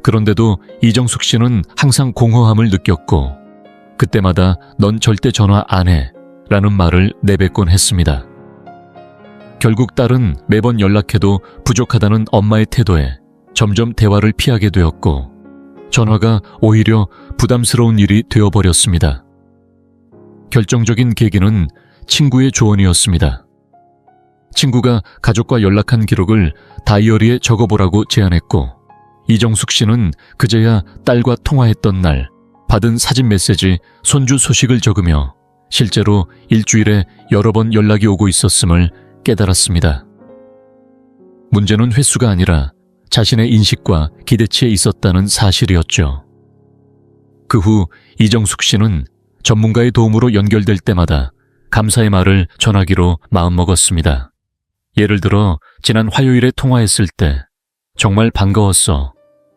그런데도 이정숙 씨는 항상 공허함을 느꼈고 그때마다 넌 절대 전화 안 해 라는 말을 내뱉곤 했습니다. 결국 딸은 매번 연락해도 부족하다는 엄마의 태도에 점점 대화를 피하게 되었고 전화가 오히려 부담스러운 일이 되어버렸습니다. 결정적인 계기는 친구의 조언이었습니다. 친구가 가족과 연락한 기록을 다이어리에 적어보라고 제안했고 이정숙 씨는 그제야 딸과 통화했던 날 받은 사진 메시지, 손주 소식을 적으며 실제로 일주일에 여러 번 연락이 오고 있었음을 깨달았습니다. 문제는 횟수가 아니라 자신의 인식과 기대치에 있었다는 사실이었죠. 그 후 이정숙 씨는 전문가의 도움으로 연결될 때마다 감사의 말을 전하기로 마음먹었습니다. 예를 들어 지난 화요일에 통화했을 때 정말 반가웠어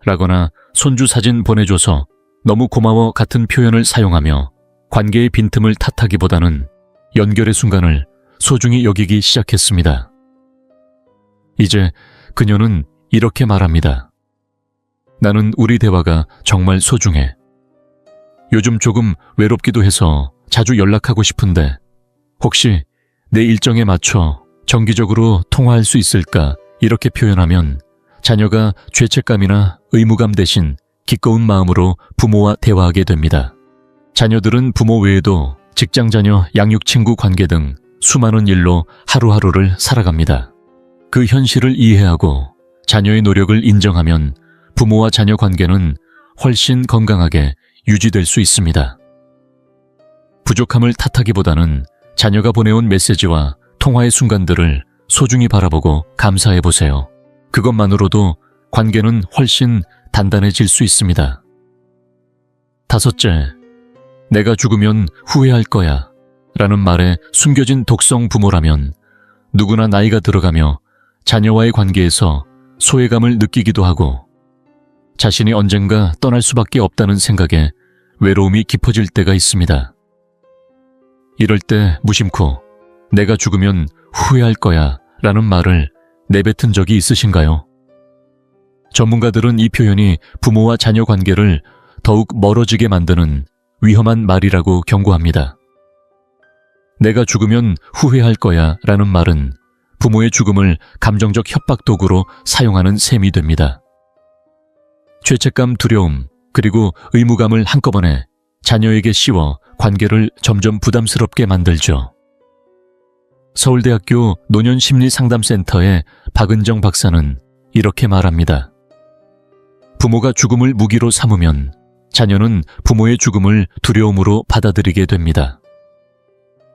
라거나 손주 사진 보내줘서 너무 고마워 같은 표현을 사용하며 관계의 빈틈을 탓하기보다는 연결의 순간을 소중히 여기기 시작했습니다. 이제 그녀는 이렇게 말합니다. 나는 우리 대화가 정말 소중해. 요즘 조금 외롭기도 해서 자주 연락하고 싶은데 혹시 내 일정에 맞춰 정기적으로 통화할 수 있을까? 이렇게 표현하면 자녀가 죄책감이나 의무감 대신 기꺼운 마음으로 부모와 대화하게 됩니다. 자녀들은 부모 외에도 직장 자녀, 양육 친구 관계 등 수많은 일로 하루하루를 살아갑니다. 그 현실을 이해하고 자녀의 노력을 인정하면 부모와 자녀 관계는 훨씬 건강하게 유지될 수 있습니다. 부족함을 탓하기보다는 자녀가 보내온 메시지와 통화의 순간들을 소중히 바라보고 감사해 보세요. 그것만으로도 관계는 훨씬 단단해질 수 있습니다. 다섯째, 내가 죽으면 후회할 거야 라는 말에 숨겨진 독성 부모라면 누구나 나이가 들어가며 자녀와의 관계에서 소외감을 느끼기도 하고 자신이 언젠가 떠날 수밖에 없다는 생각에 외로움이 깊어질 때가 있습니다. 이럴 때 무심코 내가 죽으면 후회할 거야 라는 말을 내뱉은 적이 있으신가요? 전문가들은 이 표현이 부모와 자녀 관계를 더욱 멀어지게 만드는 위험한 말이라고 경고합니다. 내가 죽으면 후회할 거야 라는 말은 부모의 죽음을 감정적 협박 도구로 사용하는 셈이 됩니다. 죄책감, 두려움, 그리고 의무감을 한꺼번에 자녀에게 씌워 관계를 점점 부담스럽게 만들죠. 서울대학교 노년심리상담센터의 박은정 박사는 이렇게 말합니다. 부모가 죽음을 무기로 삼으면 자녀는 부모의 죽음을 두려움으로 받아들이게 됩니다.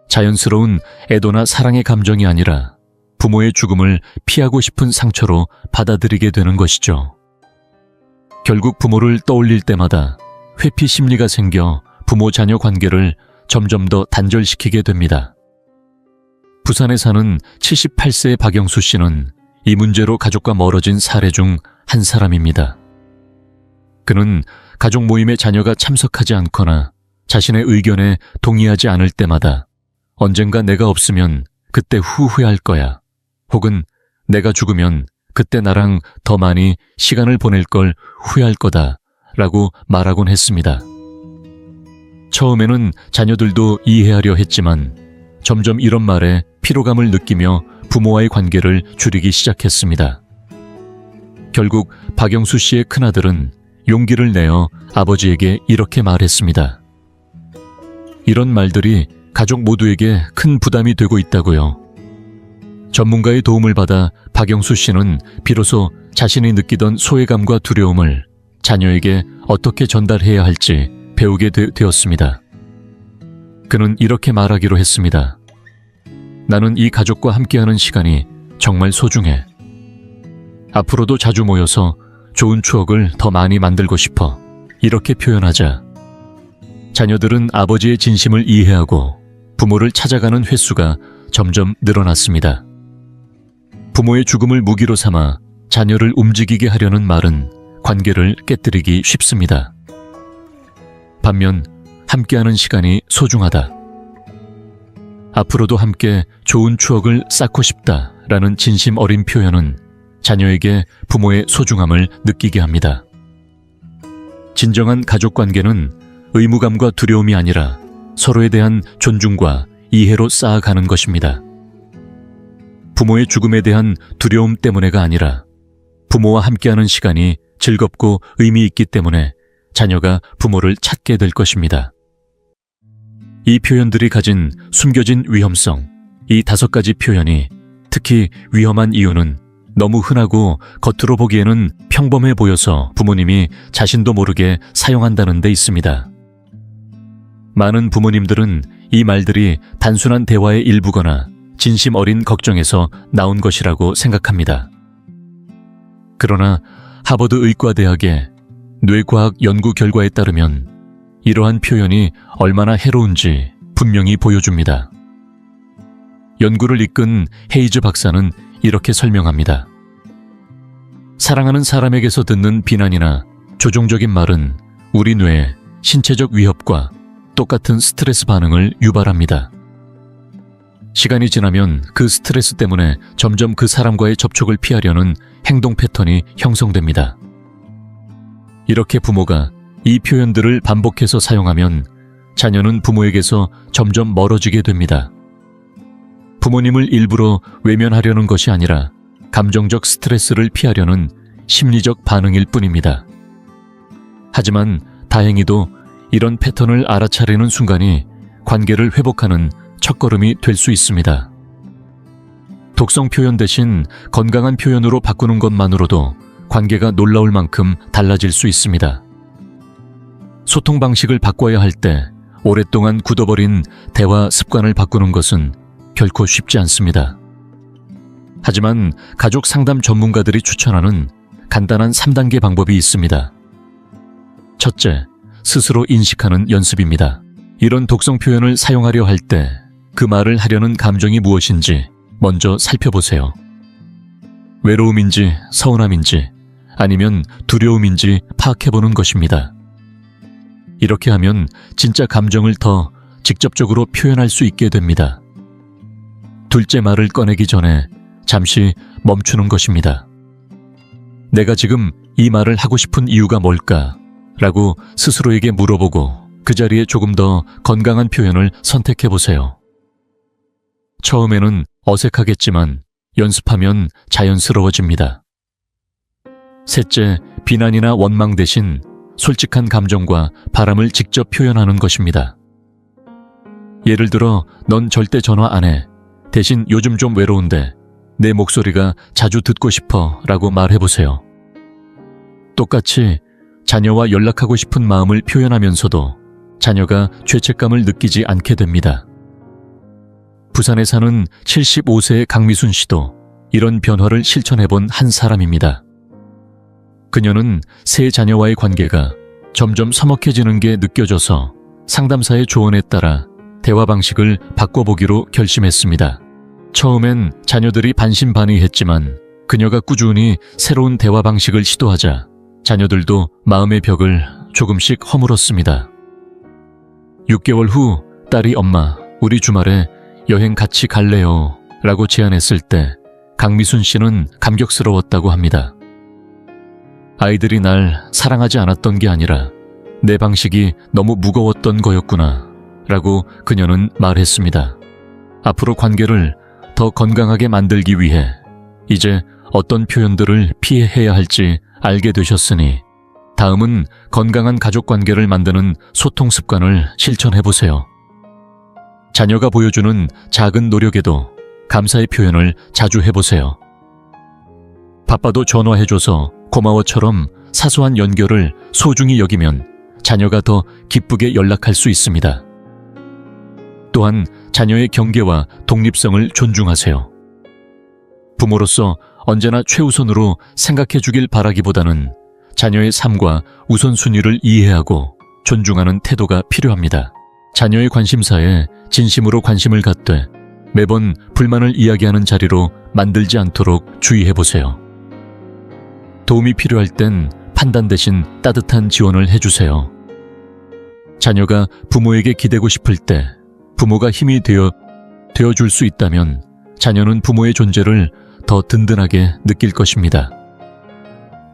자연스러운 애도나 사랑의 감정이 아니라 부모의 죽음을 피하고 싶은 상처로 받아들이게 되는 것이죠. 결국 부모를 떠올릴 때마다 회피 심리가 생겨 부모-자녀 관계를 점점 더 단절시키게 됩니다. 부산에 사는 78세의 박영수 씨는 이 문제로 가족과 멀어진 사례 중 한 사람입니다. 그는 가족 모임에 자녀가 참석하지 않거나 자신의 의견에 동의하지 않을 때마다 언젠가 내가 없으면 그때 후회할 거야. 혹은 내가 죽으면 그때 나랑 더 많이 시간을 보낼 걸 후회할 거다 라고 말하곤 했습니다. 처음에는 자녀들도 이해하려 했지만 점점 이런 말에 피로감을 느끼며 부모와의 관계를 줄이기 시작했습니다. 결국 박영수 씨의 큰아들은 용기를 내어 아버지에게 이렇게 말했습니다. 이런 말들이 가족 모두에게 큰 부담이 되고 있다고요. 전문가의 도움을 받아 박영수 씨는 비로소 자신이 느끼던 소외감과 두려움을 자녀에게 어떻게 전달해야 할지 배우게 되었습니다. 그는 이렇게 말하기로 했습니다. 나는 이 가족과 함께하는 시간이 정말 소중해. 앞으로도 자주 모여서 좋은 추억을 더 많이 만들고 싶어. 이렇게 표현하자 자녀들은 아버지의 진심을 이해하고 부모를 찾아가는 횟수가 점점 늘어났습니다. 부모의 죽음을 무기로 삼아 자녀를 움직이게 하려는 말은 관계를 깨뜨리기 쉽습니다. 반면 함께하는 시간이 소중하다. 앞으로도 함께 좋은 추억을 쌓고 싶다라는 진심 어린 표현은 자녀에게 부모의 소중함을 느끼게 합니다. 진정한 가족 관계는 의무감과 두려움이 아니라 서로에 대한 존중과 이해로 쌓아가는 것입니다. 부모의 죽음에 대한 두려움 때문에가 아니라 부모와 함께하는 시간이 즐겁고 의미 있기 때문에 자녀가 부모를 찾게 될 것입니다. 이 표현들이 가진 숨겨진 위험성, 이 5가지 표현이 특히 위험한 이유는 너무 흔하고 겉으로 보기에는 평범해 보여서 부모님이 자신도 모르게 사용한다는 데 있습니다. 많은 부모님들은 이 말들이 단순한 대화의 일부거나 진심 어린 걱정에서 나온 것이라고 생각합니다. 그러나 하버드 의과대학의 뇌과학 연구 결과에 따르면 이러한 표현이 얼마나 해로운지 분명히 보여줍니다. 연구를 이끈 헤이즈 박사는 이렇게 설명합니다. 사랑하는 사람에게서 듣는 비난이나 조종적인 말은 우리 뇌에 신체적 위협과 똑같은 스트레스 반응을 유발합니다. 시간이 지나면 그 스트레스 때문에 점점 그 사람과의 접촉을 피하려는 행동 패턴이 형성됩니다. 이렇게 부모가 이 표현들을 반복해서 사용하면 자녀는 부모에게서 점점 멀어지게 됩니다. 부모님을 일부러 외면하려는 것이 아니라 감정적 스트레스를 피하려는 심리적 반응일 뿐입니다. 하지만 다행히도 이런 패턴을 알아차리는 순간이 관계를 회복하는 첫걸음이 될 수 있습니다. 독성 표현 대신 건강한 표현으로 바꾸는 것만으로도 관계가 놀라울 만큼 달라질 수 있습니다. 소통 방식을 바꿔야 할 때 오랫동안 굳어버린 대화 습관을 바꾸는 것은 결코 쉽지 않습니다. 하지만 가족 상담 전문가들이 추천하는 간단한 3단계 방법이 있습니다. 첫째, 스스로 인식하는 연습입니다. 이런 독성 표현을 사용하려 할 때 그 말을 하려는 감정이 무엇인지 먼저 살펴보세요. 외로움인지 서운함인지 아니면 두려움인지 파악해보는 것입니다. 이렇게 하면 진짜 감정을 더 직접적으로 표현할 수 있게 됩니다. 둘째 말을 꺼내기 전에 잠시 멈추는 것입니다. 내가 지금 이 말을 하고 싶은 이유가 뭘까? 라고 스스로에게 물어보고 그 자리에 조금 더 건강한 표현을 선택해보세요. 처음에는 어색하겠지만 연습하면 자연스러워집니다. 셋째, 비난이나 원망 대신 솔직한 감정과 바람을 직접 표현하는 것입니다. 예를 들어, 넌 절대 전화 안 해. 대신 요즘 좀 외로운데 내 목소리가 자주 듣고 싶어 라고 말해보세요. 똑같이 자녀와 연락하고 싶은 마음을 표현하면서도 자녀가 죄책감을 느끼지 않게 됩니다. 부산에 사는 75세의 강미순 씨도 이런 변화를 실천해본 한 사람입니다. 그녀는 세 자녀와의 관계가 점점 서먹해지는 게 느껴져서 상담사의 조언에 따라 대화 방식을 바꿔보기로 결심했습니다. 처음엔 자녀들이 반신반의했지만 그녀가 꾸준히 새로운 대화 방식을 시도하자 자녀들도 마음의 벽을 조금씩 허물었습니다. 6개월 후 딸이 엄마, 우리 주말에 여행 같이 갈래요? 라고 제안했을 때 강미순 씨는 감격스러웠다고 합니다. 아이들이 날 사랑하지 않았던 게 아니라 내 방식이 너무 무거웠던 거였구나 라고 그녀는 말했습니다. 앞으로 관계를 더 건강하게 만들기 위해 이제 어떤 표현들을 피해야 할지 알게 되셨으니 다음은 건강한 가족 관계를 만드는 소통 습관을 실천해보세요. 자녀가 보여주는 작은 노력에도 감사의 표현을 자주 해보세요. 바빠도 전화해줘서 고마워처럼 사소한 연결을 소중히 여기면 자녀가 더 기쁘게 연락할 수 있습니다. 또한 자녀의 경계와 독립성을 존중하세요. 부모로서 언제나 최우선으로 생각해 주길 바라기보다는 자녀의 삶과 우선순위를 이해하고 존중하는 태도가 필요합니다. 자녀의 관심사에 진심으로 관심을 갖되 매번 불만을 이야기하는 자리로 만들지 않도록 주의해보세요. 도움이 필요할 땐 판단 대신 따뜻한 지원을 해주세요. 자녀가 부모에게 기대고 싶을 때 부모가 힘이 되어줄 수 있다면 자녀는 부모의 존재를 더 든든하게 느낄 것입니다.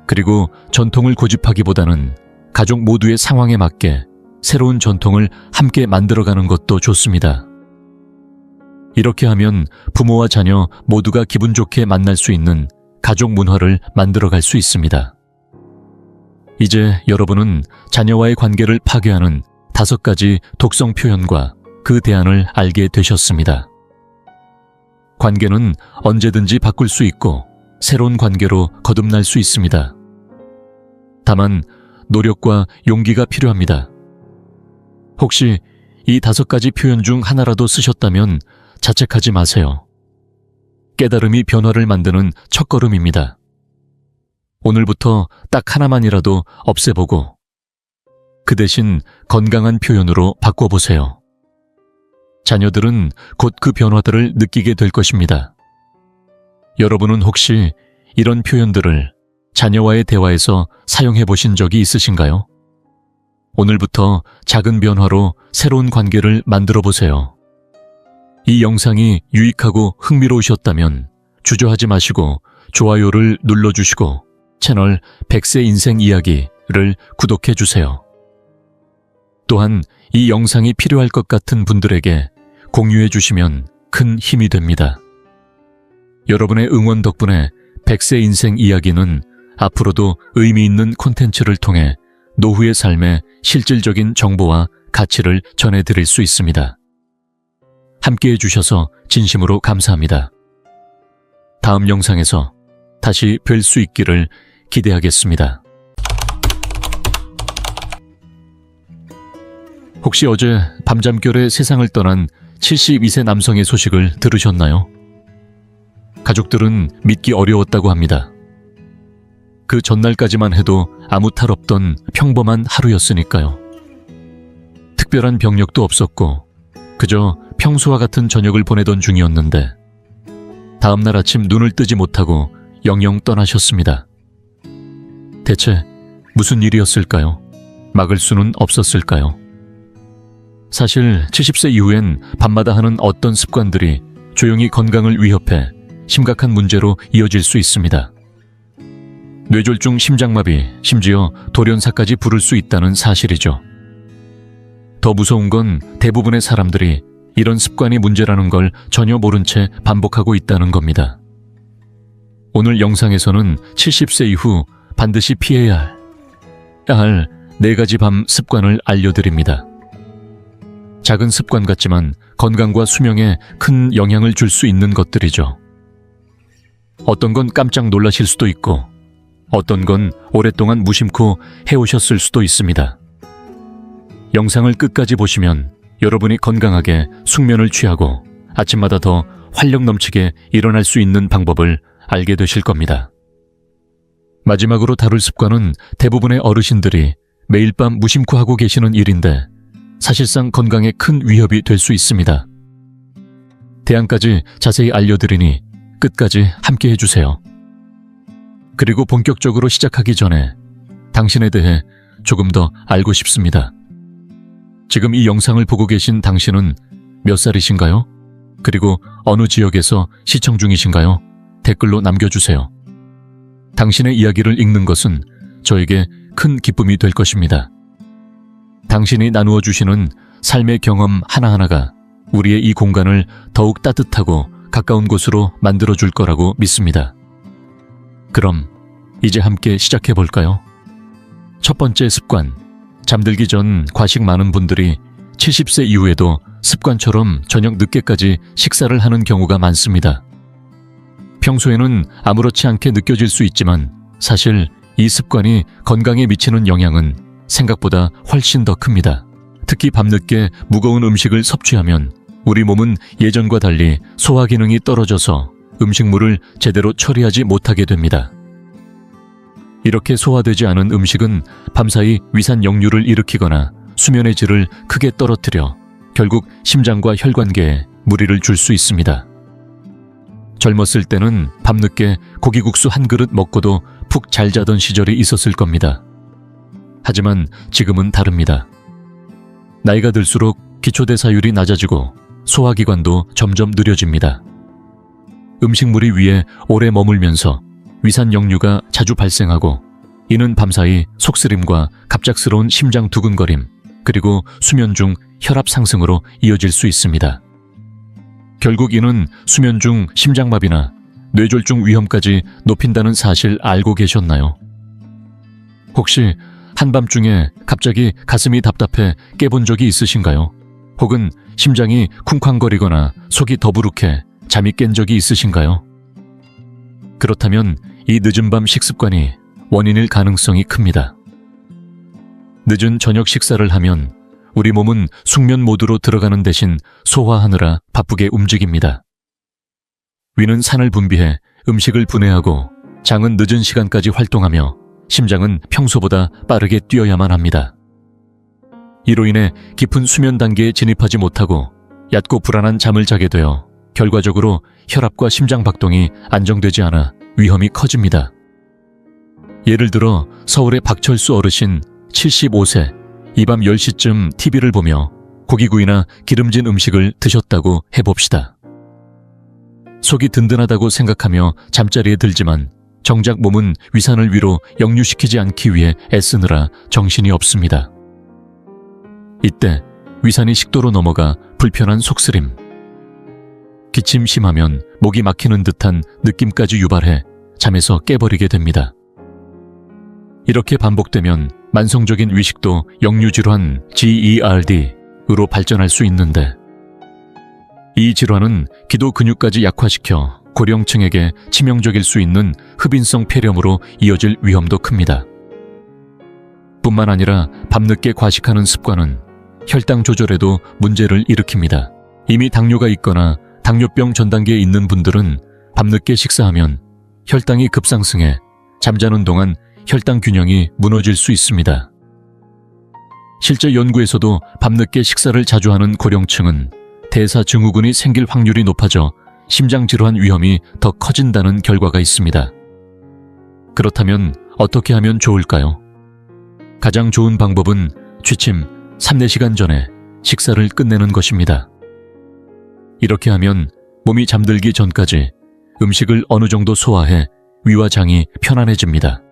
그리고 전통을 고집하기보다는 가족 모두의 상황에 맞게 새로운 전통을 함께 만들어가는 것도 좋습니다. 이렇게 하면 부모와 자녀 모두가 기분 좋게 만날 수 있는 가족 문화를 만들어갈 수 있습니다. 이제 여러분은 자녀와의 관계를 파괴하는 5가지 독성 표현과 그 대안을 알게 되셨습니다. 관계는 언제든지 바꿀 수 있고 새로운 관계로 거듭날 수 있습니다. 다만 노력과 용기가 필요합니다. 혹시 이 5가지 표현 중 하나라도 쓰셨다면 자책하지 마세요. 깨달음이 변화를 만드는 첫걸음입니다. 오늘부터 딱 하나만이라도 없애보고 그 대신 건강한 표현으로 바꿔보세요. 자녀들은 곧 그 변화들을 느끼게 될 것입니다. 여러분은 혹시 이런 표현들을 자녀와의 대화에서 사용해 보신 적이 있으신가요? 오늘부터 작은 변화로 새로운 관계를 만들어 보세요. 이 영상이 유익하고 흥미로우셨다면 주저하지 마시고 좋아요를 눌러주시고 채널 100세 인생 이야기를 구독해 주세요. 또한 이 영상이 필요할 것 같은 분들에게 공유해 주시면 큰 힘이 됩니다. 여러분의 응원 덕분에 100세 인생 이야기는 앞으로도 의미 있는 콘텐츠를 통해 노후의 삶에 실질적인 정보와 가치를 전해드릴 수 있습니다. 함께해 주셔서 진심으로 감사합니다. 다음 영상에서 다시 뵐 수 있기를 기대하겠습니다. 혹시 어제 밤잠결에 세상을 떠난 72세 남성의 소식을 들으셨나요? 가족들은 믿기 어려웠다고 합니다. 그 전날까지만 해도 아무 탈 없던 평범한 하루였으니까요. 특별한 병력도 없었고 그저 평소와 같은 저녁을 보내던 중이었는데 다음날 아침 눈을 뜨지 못하고 영영 떠나셨습니다. 대체 무슨 일이었을까요? 막을 수는 없었을까요? 사실 70세 이후엔 밤마다 하는 어떤 습관들이 조용히 건강을 위협해 심각한 문제로 이어질 수 있습니다. 뇌졸중, 심장마비, 심지어 돌연사까지 부를 수 있다는 사실이죠. 더 무서운 건 대부분의 사람들이 이런 습관이 문제라는 걸 전혀 모른 채 반복하고 있다는 겁니다. 오늘 영상에서는 70세 이후 반드시 피해야 할 4가지 밤 습관을 알려드립니다. 작은 습관 같지만 건강과 수명에 큰 영향을 줄 수 있는 것들이죠. 어떤 건 깜짝 놀라실 수도 있고 어떤 건 오랫동안 무심코 해오셨을 수도 있습니다. 영상을 끝까지 보시면 여러분이 건강하게 숙면을 취하고 아침마다 더 활력 넘치게 일어날 수 있는 방법을 알게 되실 겁니다. 마지막으로 다룰 습관은 대부분의 어르신들이 매일 밤 무심코 하고 계시는 일인데 사실상 건강에 큰 위협이 될 수 있습니다. 대안까지 자세히 알려드리니 끝까지 함께 해주세요. 그리고 본격적으로 시작하기 전에 당신에 대해 조금 더 알고 싶습니다. 지금 이 영상을 보고 계신 당신은 몇 살이신가요? 그리고 어느 지역에서 시청 중이신가요? 댓글로 남겨주세요. 당신의 이야기를 읽는 것은 저에게 큰 기쁨이 될 것입니다. 당신이 나누어 주시는 삶의 경험 하나하나가 우리의 이 공간을 더욱 따뜻하고 가까운 곳으로 만들어줄 거라고 믿습니다. 그럼 이제 함께 시작해 볼까요? 첫 번째 습관. 잠들기 전 과식 많은 분들이 70세 이후에도 습관처럼 저녁 늦게까지 식사를 하는 경우가 많습니다. 평소에는 아무렇지 않게 느껴질 수 있지만 사실 이 습관이 건강에 미치는 영향은 생각보다 훨씬 더 큽니다. 특히 밤늦게 무거운 음식을 섭취하면 우리 몸은 예전과 달리 소화 기능이 떨어져서 음식물을 제대로 처리하지 못하게 됩니다. 이렇게 소화되지 않은 음식은 밤사이 위산 역류를 일으키거나 수면의 질을 크게 떨어뜨려 결국 심장과 혈관계에 무리를 줄 수 있습니다. 젊었을 때는 밤늦게 고기국수 한 그릇 먹고도 푹 잘 자던 시절이 있었을 겁니다. 하지만 지금은 다릅니다. 나이가 들수록 기초대사율이 낮아지고 소화기관도 점점 느려집니다. 음식물이 위에 오래 머물면서 위산 역류가 자주 발생하고 이는 밤사이 속쓰림과 갑작스러운 심장 두근거림 그리고 수면 중 혈압 상승으로 이어질 수 있습니다. 결국 이는 수면 중 심장마비나 뇌졸중 위험까지 높인다는 사실 알고 계셨나요? 혹시 한밤중에 갑자기 가슴이 답답해 깨본 적이 있으신가요? 혹은 심장이 쿵쾅거리거나 속이 더부룩해 잠이 깬 적이 있으신가요? 그렇다면 이 늦은 밤 식습관이 원인일 가능성이 큽니다. 늦은 저녁 식사를 하면 우리 몸은 숙면 모드로 들어가는 대신 소화하느라 바쁘게 움직입니다. 위는 산을 분비해 음식을 분해하고 장은 늦은 시간까지 활동하며 심장은 평소보다 빠르게 뛰어야만 합니다. 이로 인해 깊은 수면 단계에 진입하지 못하고 얕고 불안한 잠을 자게 되어 결과적으로 혈압과 심장 박동이 안정되지 않아 위험이 커집니다. 예를 들어 서울의 박철수 어르신 75세 이 밤 10시쯤 TV를 보며 고기구이나 기름진 음식을 드셨다고 해봅시다. 속이 든든하다고 생각하며 잠자리에 들지만 정작 몸은 위산을 위로 역류시키지 않기 위해 애쓰느라 정신이 없습니다. 이때 위산이 식도로 넘어가 불편한 속쓰림, 기침 심하면 목이 막히는 듯한 느낌까지 유발해 잠에서 깨버리게 됩니다. 이렇게 반복되면 만성적인 위식도 역류질환 GERD으로 발전할 수 있는데 이 질환은 기도 근육까지 약화시켜 고령층에게 치명적일 수 있는 흡인성 폐렴으로 이어질 위험도 큽니다. 뿐만 아니라 밤늦게 과식하는 습관은 혈당 조절에도 문제를 일으킵니다. 이미 당뇨가 있거나 당뇨병 전 단계에 있는 분들은 밤늦게 식사하면 혈당이 급상승해 잠자는 동안 혈당 균형이 무너질 수 있습니다. 실제 연구에서도 밤늦게 식사를 자주 하는 고령층은 대사증후군이 생길 확률이 높아져 심장질환 위험이 더 커진다는 결과가 있습니다. 그렇다면 어떻게 하면 좋을까요? 가장 좋은 방법은 취침 3-4시간 전에 식사를 끝내는 것입니다. 이렇게 하면 몸이 잠들기 전까지 음식을 어느 정도 소화해 위와 장이 편안해집니다.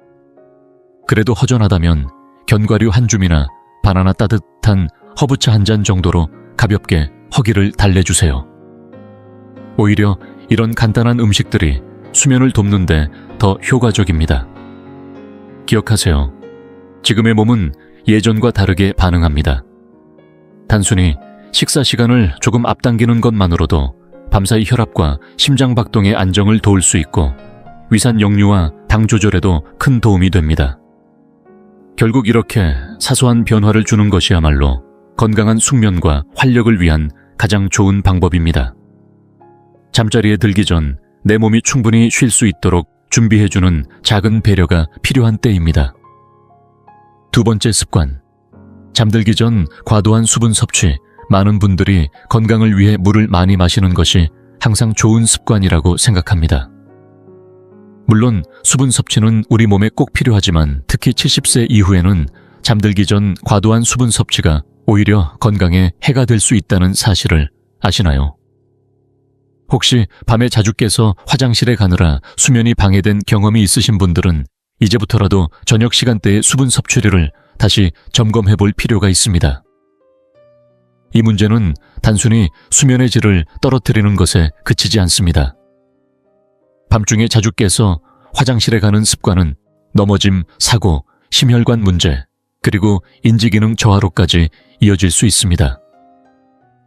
그래도 허전하다면 견과류 한 줌이나 바나나 따뜻한 허브차 한 잔 정도로 가볍게 허기를 달래주세요. 오히려 이런 간단한 음식들이 수면을 돕는데 더 효과적입니다. 기억하세요. 지금의 몸은 예전과 다르게 반응합니다. 단순히 식사 시간을 조금 앞당기는 것만으로도 밤사이 혈압과 심장 박동의 안정을 도울 수 있고 위산 역류와 당 조절에도 큰 도움이 됩니다. 결국 이렇게 사소한 변화를 주는 것이야말로 건강한 숙면과 활력을 위한 가장 좋은 방법입니다. 잠자리에 들기 전 내 몸이 충분히 쉴 수 있도록 준비해주는 작은 배려가 필요한 때입니다. 두 번째 습관. 잠들기 전 과도한 수분 섭취. 많은 분들이 건강을 위해 물을 많이 마시는 것이 항상 좋은 습관이라고 생각합니다. 물론 수분 섭취는 우리 몸에 꼭 필요하지만 특히 70세 이후에는 잠들기 전 과도한 수분 섭취가 오히려 건강에 해가 될 수 있다는 사실을 아시나요? 혹시 밤에 자주 깨서 화장실에 가느라 수면이 방해된 경험이 있으신 분들은 이제부터라도 저녁 시간대의 수분 섭취량을 다시 점검해 볼 필요가 있습니다. 이 문제는 단순히 수면의 질을 떨어뜨리는 것에 그치지 않습니다. 밤중에 자주 깨서 화장실에 가는 습관은 넘어짐, 사고, 심혈관 문제, 그리고 인지기능 저하로까지 이어질 수 있습니다.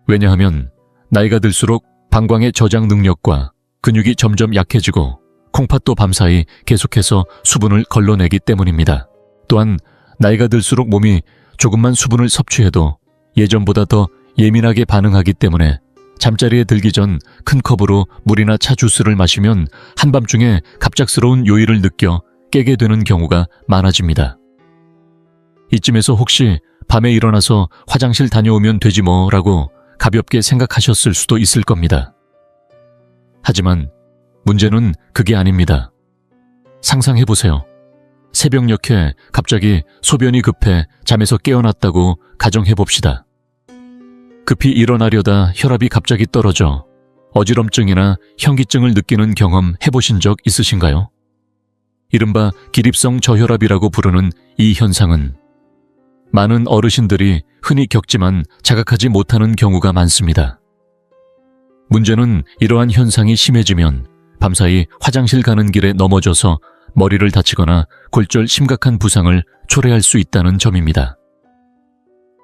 왜냐하면 나이가 들수록 방광의 저장 능력과 근육이 점점 약해지고 콩팥도 밤사이 계속해서 수분을 걸러내기 때문입니다. 또한 나이가 들수록 몸이 조금만 수분을 섭취해도 예전보다 더 예민하게 반응하기 때문에 잠자리에 들기 전 큰 컵으로 물이나 차 주스를 마시면 한밤중에 갑작스러운 요일을 느껴 깨게 되는 경우가 많아집니다. 이쯤에서 혹시 밤에 일어나서 화장실 다녀오면 되지 뭐라고 가볍게 생각하셨을 수도 있을 겁니다. 하지만 문제는 그게 아닙니다. 상상해보세요. 새벽녘에 갑자기 소변이 급해 잠에서 깨어났다고 가정해봅시다. 급히 일어나려다 혈압이 갑자기 떨어져 어지럼증이나 현기증을 느끼는 경험 해보신 적 있으신가요? 이른바 기립성 저혈압이라고 부르는 이 현상은 많은 어르신들이 흔히 겪지만 자각하지 못하는 경우가 많습니다. 문제는 이러한 현상이 심해지면 밤사이 화장실 가는 길에 넘어져서 머리를 다치거나 골절 심각한 부상을 초래할 수 있다는 점입니다.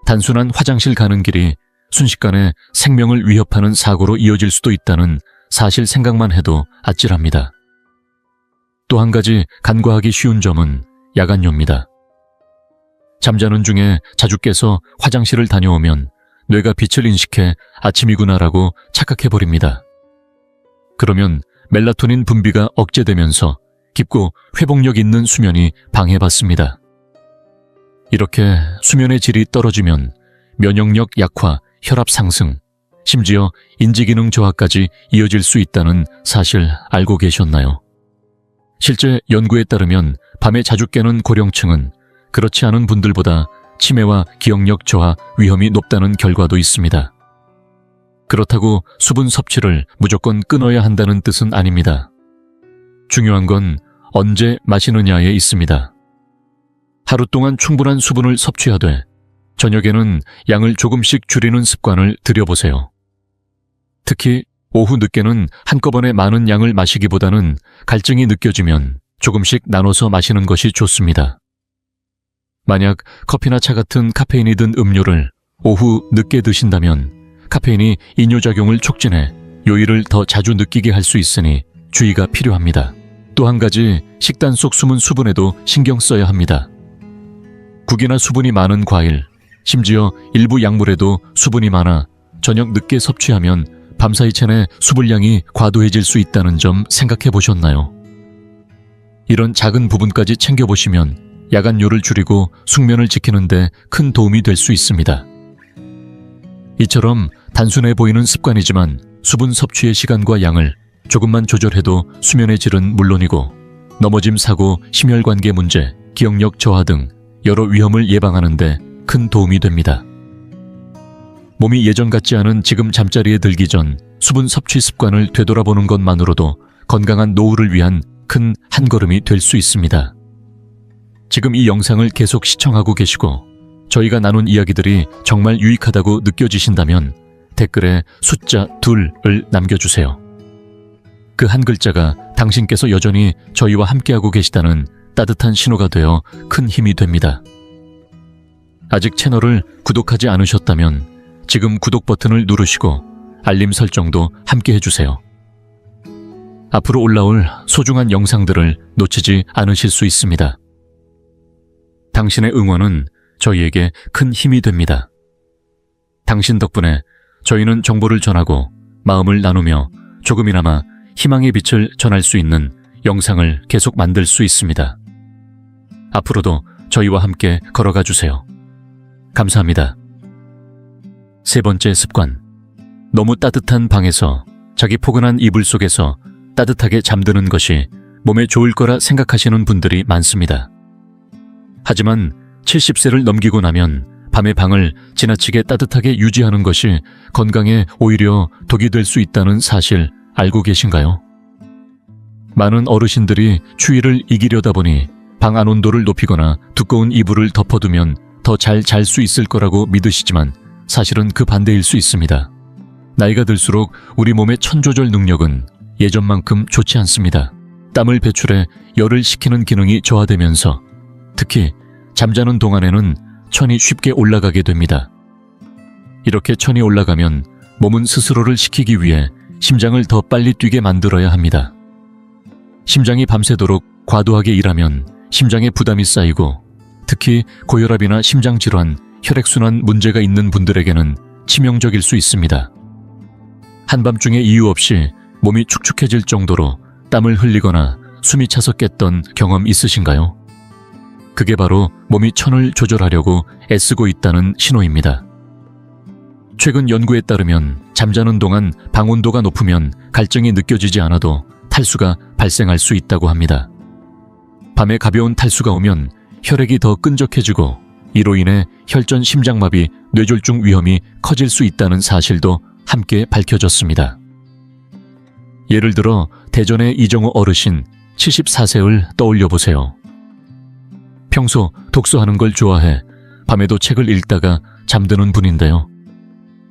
단순한 화장실 가는 길이 순식간에 생명을 위협하는 사고로 이어질 수도 있다는 사실 생각만 해도 아찔합니다. 또 한 가지 간과하기 쉬운 점은 야간뇨입니다. 잠자는 중에 자주 깨서 화장실을 다녀오면 뇌가 빛을 인식해 아침이구나라고 착각해버립니다. 그러면 멜라토닌 분비가 억제되면서 깊고 회복력 있는 수면이 방해받습니다. 이렇게 수면의 질이 떨어지면 면역력 약화, 혈압 상승, 심지어 인지기능 저하까지 이어질 수 있다는 사실 알고 계셨나요? 실제 연구에 따르면 밤에 자주 깨는 고령층은 그렇지 않은 분들보다 치매와 기억력 저하 위험이 높다는 결과도 있습니다. 그렇다고 수분 섭취를 무조건 끊어야 한다는 뜻은 아닙니다. 중요한 건 언제 마시느냐에 있습니다. 하루 동안 충분한 수분을 섭취하되 저녁에는 양을 조금씩 줄이는 습관을 들여보세요. 특히 오후 늦게는 한꺼번에 많은 양을 마시기보다는 갈증이 느껴지면 조금씩 나눠서 마시는 것이 좋습니다. 만약 커피나 차 같은 카페인이 든 음료를 오후 늦게 드신다면 카페인이 이뇨작용을 촉진해 요일을 더 자주 느끼게 할 수 있으니 주의가 필요합니다. 또 한 가지 식단 속 숨은 수분에도 신경 써야 합니다. 국이나 수분이 많은 과일, 심지어 일부 약물에도 수분이 많아 저녁 늦게 섭취하면 밤사이 체내 수분량이 과도해질 수 있다는 점 생각해 보셨나요? 이런 작은 부분까지 챙겨보시면 야간뇨를 줄이고 숙면을 지키는 데 큰 도움이 될 수 있습니다. 이처럼 단순해 보이는 습관이지만 수분 섭취의 시간과 양을 조금만 조절해도 수면의 질은 물론이고 넘어짐 사고, 심혈관계 문제, 기억력 저하 등 여러 위험을 예방하는 데 큰 도움이 됩니다. 몸이 예전 같지 않은 지금 잠자리에 들기 전 수분 섭취 습관을 되돌아보는 것만으로도 건강한 노후를 위한 큰 한걸음이 될 수 있습니다. 지금 이 영상을 계속 시청하고 계시고 저희가 나눈 이야기들이 정말 유익하다고 느껴지신다면 댓글에 숫자 2를 남겨주세요. 그 한 글자가 당신께서 여전히 저희와 함께하고 계시다는 따뜻한 신호가 되어 큰 힘이 됩니다. 아직 채널을 구독하지 않으셨다면 지금 구독 버튼을 누르시고 알림 설정도 함께 해주세요. 앞으로 올라올 소중한 영상들을 놓치지 않으실 수 있습니다. 당신의 응원은 저희에게 큰 힘이 됩니다. 당신 덕분에 저희는 정보를 전하고 마음을 나누며 조금이나마 희망의 빛을 전할 수 있는 영상을 계속 만들 수 있습니다. 앞으로도 저희와 함께 걸어가 주세요. 감사합니다. 세 번째 습관. 너무 따뜻한 방에서 자기 포근한 이불 속에서 따뜻하게 잠드는 것이 몸에 좋을 거라 생각하시는 분들이 많습니다. 하지만 70세를 넘기고 나면 밤의 방을 지나치게 따뜻하게 유지하는 것이 건강에 오히려 독이 될 수 있다는 사실 알고 계신가요? 많은 어르신들이 추위를 이기려다 보니 방 안 온도를 높이거나 두꺼운 이불을 덮어두면 더 잘 잘 수 있을 거라고 믿으시지만 사실은 그 반대일 수 있습니다. 나이가 들수록 우리 몸의 천 조절 능력은 예전만큼 좋지 않습니다. 땀을 배출해 열을 식히는 기능이 저하되면서 특히 잠자는 동안에는 천이 쉽게 올라가게 됩니다. 이렇게 천이 올라가면 몸은 스스로를 식히기 위해 심장을 더 빨리 뛰게 만들어야 합니다. 심장이 밤새도록 과도하게 일하면 심장에 부담이 쌓이고 특히 고혈압이나 심장질환, 혈액순환 문제가 있는 분들에게는 치명적일 수 있습니다. 한밤중에 이유 없이 몸이 축축해질 정도로 땀을 흘리거나 숨이 차서 깼던 경험 있으신가요? 그게 바로 몸이 천을 조절하려고 애쓰고 있다는 신호입니다. 최근 연구에 따르면 잠자는 동안 방 온도가 높으면 갈증이 느껴지지 않아도 탈수가 발생할 수 있다고 합니다. 밤에 가벼운 탈수가 오면 혈액이 더 끈적해지고 이로 인해 혈전 심장마비, 뇌졸중 위험이 커질 수 있다는 사실도 함께 밝혀졌습니다. 예를 들어 대전의 이정우 어르신 74세를 떠올려 보세요. 평소 독서하는 걸 좋아해 밤에도 책을 읽다가 잠드는 분인데요.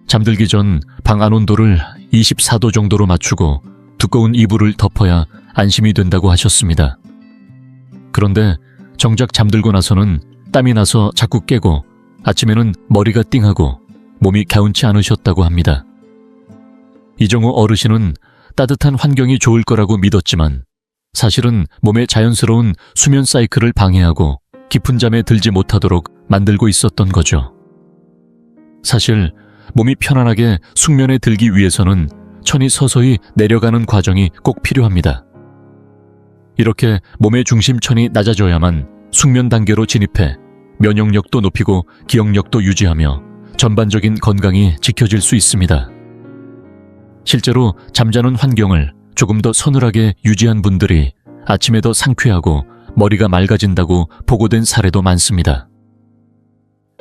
잠들기 전 방 안 온도를 24도 정도로 맞추고 두꺼운 이불을 덮어야 안심이 된다고 하셨습니다. 그런데 정작 잠들고 나서는 땀이 나서 자꾸 깨고 아침에는 머리가 띵하고 몸이 개운치 않으셨다고 합니다. 이정우 어르신은 따뜻한 환경이 좋을 거라고 믿었지만 사실은 몸의 자연스러운 수면 사이클을 방해하고 깊은 잠에 들지 못하도록 만들고 있었던 거죠. 사실 몸이 편안하게 숙면에 들기 위해서는 천이 서서히 내려가는 과정이 꼭 필요합니다. 이렇게 몸의 중심천이 낮아져야만 숙면 단계로 진입해 면역력도 높이고 기억력도 유지하며 전반적인 건강이 지켜질 수 있습니다. 실제로 잠자는 환경을 조금 더 서늘하게 유지한 분들이 아침에 더 상쾌하고 머리가 맑아진다고 보고된 사례도 많습니다.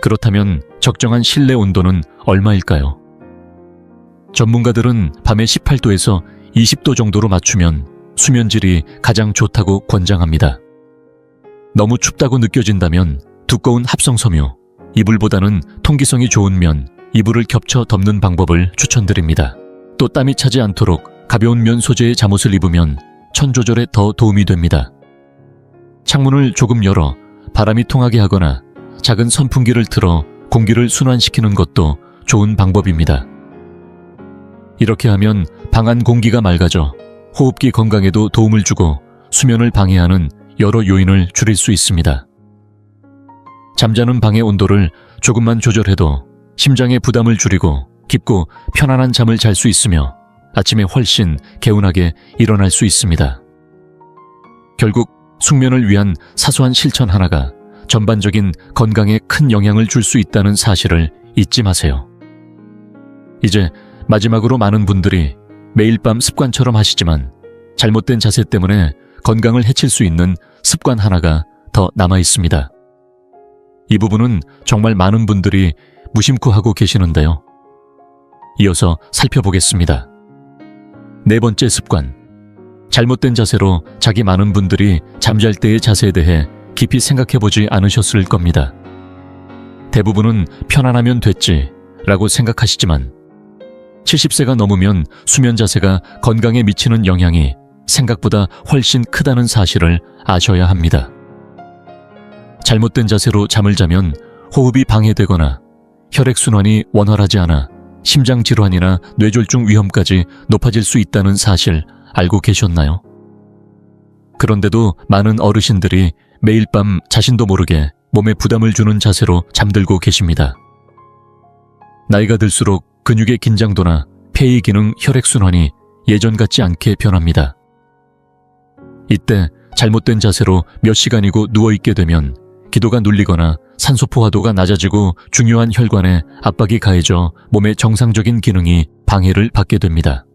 그렇다면 적정한 실내 온도는 얼마일까요? 전문가들은 밤에 18도에서 20도 정도로 맞추면 수면질이 가장 좋다고 권장합니다. 너무 춥다고 느껴진다면 두꺼운 합성섬유, 이불보다는 통기성이 좋은 면, 이불을 겹쳐 덮는 방법을 추천드립니다. 또 땀이 차지 않도록 가벼운 면 소재의 잠옷을 입으면 천 조절에 더 도움이 됩니다. 창문을 조금 열어 바람이 통하게 하거나 작은 선풍기를 틀어 공기를 순환시키는 것도 좋은 방법입니다. 이렇게 하면 방 안 공기가 맑아져 호흡기 건강에도 도움을 주고 수면을 방해하는 여러 요인을 줄일 수 있습니다. 잠자는 방의 온도를 조금만 조절해도 심장의 부담을 줄이고 깊고 편안한 잠을 잘 수 있으며 아침에 훨씬 개운하게 일어날 수 있습니다. 결국 숙면을 위한 사소한 실천 하나가 전반적인 건강에 큰 영향을 줄 수 있다는 사실을 잊지 마세요. 이제 마지막으로 많은 분들이 매일 밤 습관처럼 하시지만 잘못된 자세 때문에 건강을 해칠 수 있는 습관 하나가 더 남아 있습니다. 이 부분은 정말 많은 분들이 무심코 하고 계시는데요. 이어서 살펴보겠습니다. 네 번째 습관. 잘못된 자세로 많은 분들이 잠잘 때의 자세에 대해 깊이 생각해보지 않으셨을 겁니다. 대부분은 편안하면 됐지 라고 생각하시지만 70세가 넘으면 수면 자세가 건강에 미치는 영향이 생각보다 훨씬 크다는 사실을 아셔야 합니다. 잘못된 자세로 잠을 자면 호흡이 방해되거나 혈액순환이 원활하지 않아 심장질환이나 뇌졸중 위험까지 높아질 수 있다는 사실 알고 계셨나요? 그런데도 많은 어르신들이 매일 밤 자신도 모르게 몸에 부담을 주는 자세로 잠들고 계십니다. 나이가 들수록 근육의 긴장도나 폐의 기능, 혈액순환이 예전 같지 않게 변합니다. 이때 잘못된 자세로 몇 시간이고 누워있게 되면 기도가 눌리거나 산소 포화도가 낮아지고 중요한 혈관에 압박이 가해져 몸의 정상적인 기능이 방해를 받게 됩니다.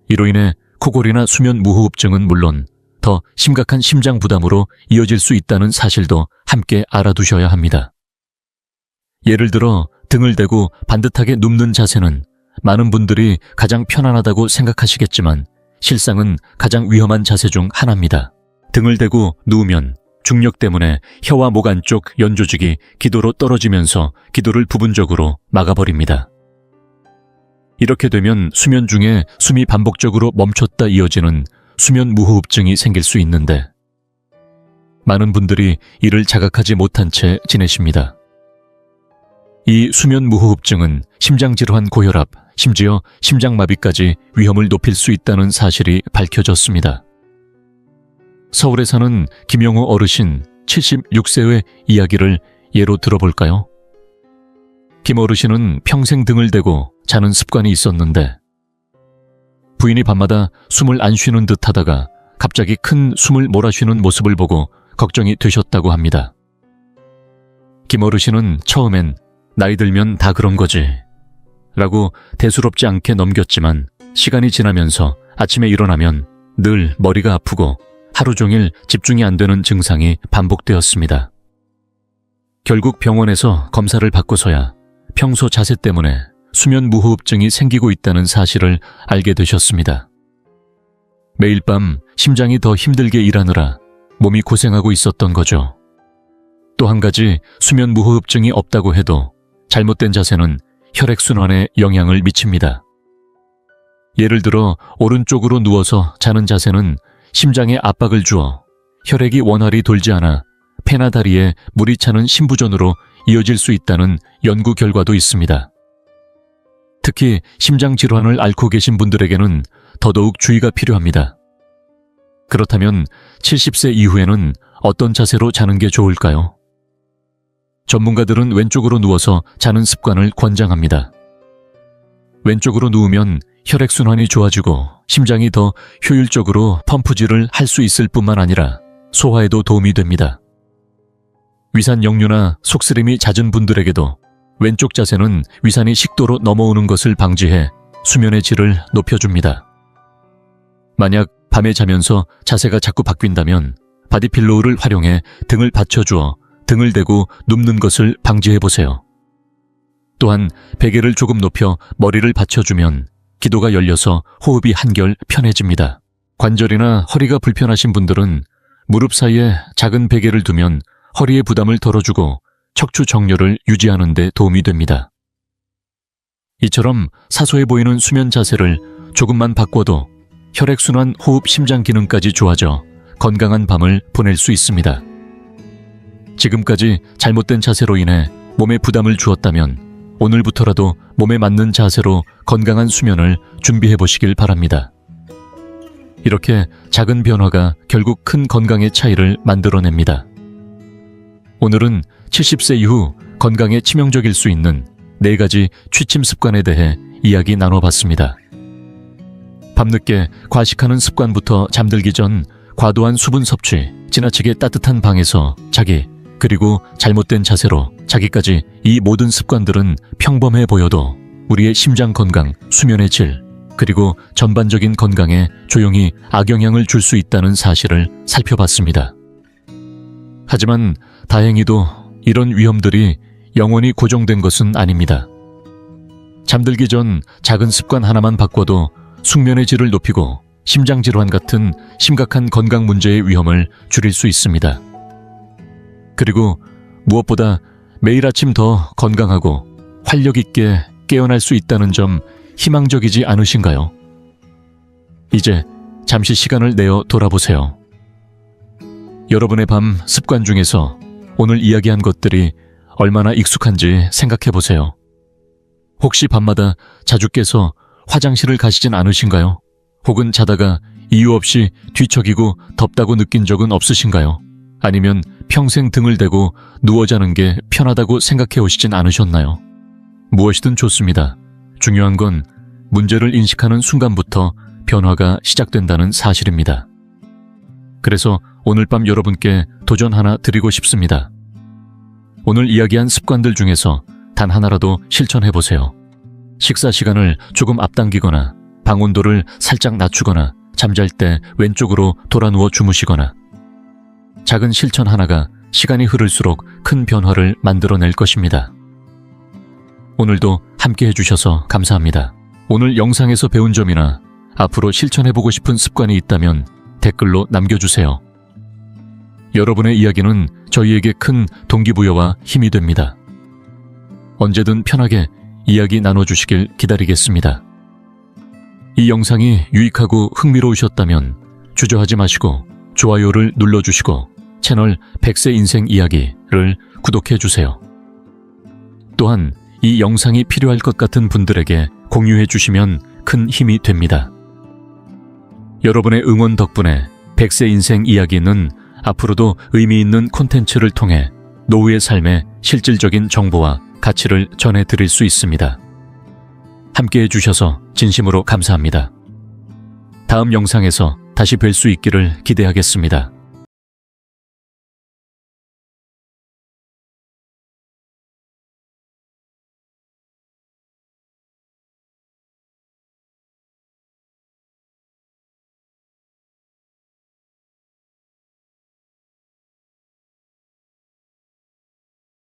이로 인해 코골이나 수면 무호흡증은 물론 더 심각한 심장 부담으로 이어질 수 있다는 사실도 함께 알아두셔야 합니다. 예를 들어 등을 대고 반듯하게 눕는 자세는 많은 분들이 가장 편안하다고 생각하시겠지만 실상은 가장 위험한 자세 중 하나입니다. 등을 대고 누우면 중력 때문에 혀와 목 안쪽 연조직이 기도로 떨어지면서 기도를 부분적으로 막아버립니다. 이렇게 되면 수면 중에 숨이 반복적으로 멈췄다 이어지는 수면 무호흡증이 생길 수 있는데 많은 분들이 이를 자각하지 못한 채 지내십니다. 이 수면 무호흡증은 심장질환 고혈압, 심지어 심장마비까지 위험을 높일 수 있다는 사실이 밝혀졌습니다. 서울에 사는 김영호 어르신 76세의 이야기를 예로 들어볼까요? 김 어르신은 평생 등을 대고 자는 습관이 있었는데 부인이 밤마다 숨을 안 쉬는 듯 하다가 갑자기 큰 숨을 몰아쉬는 모습을 보고 걱정이 되셨다고 합니다. 김 어르신은 처음엔 나이 들면 다 그런 거지 라고 대수롭지 않게 넘겼지만 시간이 지나면서 아침에 일어나면 늘 머리가 아프고 하루 종일 집중이 안 되는 증상이 반복되었습니다. 결국 병원에서 검사를 받고서야 평소 자세 때문에 수면 무호흡증이 생기고 있다는 사실을 알게 되셨습니다. 매일 밤 심장이 더 힘들게 일하느라 몸이 고생하고 있었던 거죠. 또 한 가지 수면 무호흡증이 없다고 해도 잘못된 자세는 혈액순환에 영향을 미칩니다. 예를 들어 오른쪽으로 누워서 자는 자세는 심장에 압박을 주어 혈액이 원활히 돌지 않아 폐나 다리에 물이 차는 심부전으로 이어질 수 있다는 연구 결과도 있습니다. 특히 심장질환을 앓고 계신 분들에게는 더더욱 주의가 필요합니다. 그렇다면 70세 이후에는 어떤 자세로 자는 게 좋을까요? 전문가들은 왼쪽으로 누워서 자는 습관을 권장합니다. 왼쪽으로 누우면 혈액순환이 좋아지고 심장이 더 효율적으로 펌프질을 할 수 있을 뿐만 아니라 소화에도 도움이 됩니다. 위산 역류나 속쓰림이 잦은 분들에게도 왼쪽 자세는 위산이 식도로 넘어오는 것을 방지해 수면의 질을 높여줍니다. 만약 밤에 자면서 자세가 자꾸 바뀐다면 바디필로우를 활용해 등을 받쳐주어 등을 대고 눕는 것을 방지해보세요. 또한 베개를 조금 높여 머리를 받쳐주면 기도가 열려서 호흡이 한결 편해집니다. 관절이나 허리가 불편하신 분들은 무릎 사이에 작은 베개를 두면 허리의 부담을 덜어주고 척추 정렬을 유지하는 데 도움이 됩니다. 이처럼 사소해 보이는 수면 자세를 조금만 바꿔도 혈액순환, 호흡, 심장 기능까지 좋아져 건강한 밤을 보낼 수 있습니다. 지금까지 잘못된 자세로 인해 몸에 부담을 주었다면 오늘부터라도 몸에 맞는 자세로 건강한 수면을 준비해 보시길 바랍니다. 이렇게 작은 변화가 결국 큰 건강의 차이를 만들어냅니다. 오늘은 70세 이후 건강에 치명적일 수 있는 4가지 취침 습관에 대해 이야기 나눠봤습니다. 밤늦게 과식하는 습관부터 잠들기 전 과도한 수분 섭취, 지나치게 따뜻한 방에서 자기, 그리고 잘못된 자세로 자기까지 이 모든 습관들은 평범해 보여도 우리의 심장 건강, 수면의 질, 그리고 전반적인 건강에 조용히 악영향을 줄 수 있다는 사실을 살펴봤습니다. 하지만 다행히도 이런 위험들이 영원히 고정된 것은 아닙니다. 잠들기 전 작은 습관 하나만 바꿔도 숙면의 질을 높이고 심장질환 같은 심각한 건강 문제의 위험을 줄일 수 있습니다. 그리고 무엇보다 매일 아침 더 건강하고 활력 있게 깨어날 수 있다는 점 희망적이지 않으신가요? 이제 잠시 시간을 내어 돌아보세요. 여러분의 밤 습관 중에서 오늘 이야기한 것들이 얼마나 익숙한지 생각해 보세요. 혹시 밤마다 자주 깨서 화장실을 가시진 않으신가요? 혹은 자다가 이유 없이 뒤척이고 덥다고 느낀 적은 없으신가요? 아니면 평생 등을 대고 누워 자는 게 편하다고 생각해 오시진 않으셨나요? 무엇이든 좋습니다. 중요한 건 문제를 인식하는 순간부터 변화가 시작된다는 사실입니다. 그래서 오늘 밤 여러분께 도전 하나 드리고 싶습니다. 오늘 이야기한 습관들 중에서 단 하나라도 실천해보세요. 식사 시간을 조금 앞당기거나 방 온도를 살짝 낮추거나 잠잘 때 왼쪽으로 돌아 누워 주무시거나 작은 실천 하나가 시간이 흐를수록 큰 변화를 만들어낼 것입니다. 오늘도 함께 해주셔서 감사합니다. 오늘 영상에서 배운 점이나 앞으로 실천해보고 싶은 습관이 있다면 댓글로 남겨주세요. 여러분의 이야기는 저희에게 큰 동기부여와 힘이 됩니다. 언제든 편하게 이야기 나눠주시길 기다리겠습니다. 이 영상이 유익하고 흥미로우셨다면 주저하지 마시고 좋아요를 눌러주시고 채널 100세 인생 이야기를 구독해주세요. 또한 이 영상이 필요할 것 같은 분들에게 공유해 주시면 큰 힘이 됩니다. 여러분의 응원 덕분에 100세 인생 이야기는 앞으로도 의미 있는 콘텐츠를 통해 노후의 삶에 실질적인 정보와 가치를 전해드릴 수 있습니다. 함께해 주셔서 진심으로 감사합니다. 다음 영상에서 다시 뵐 수 있기를 기대하겠습니다.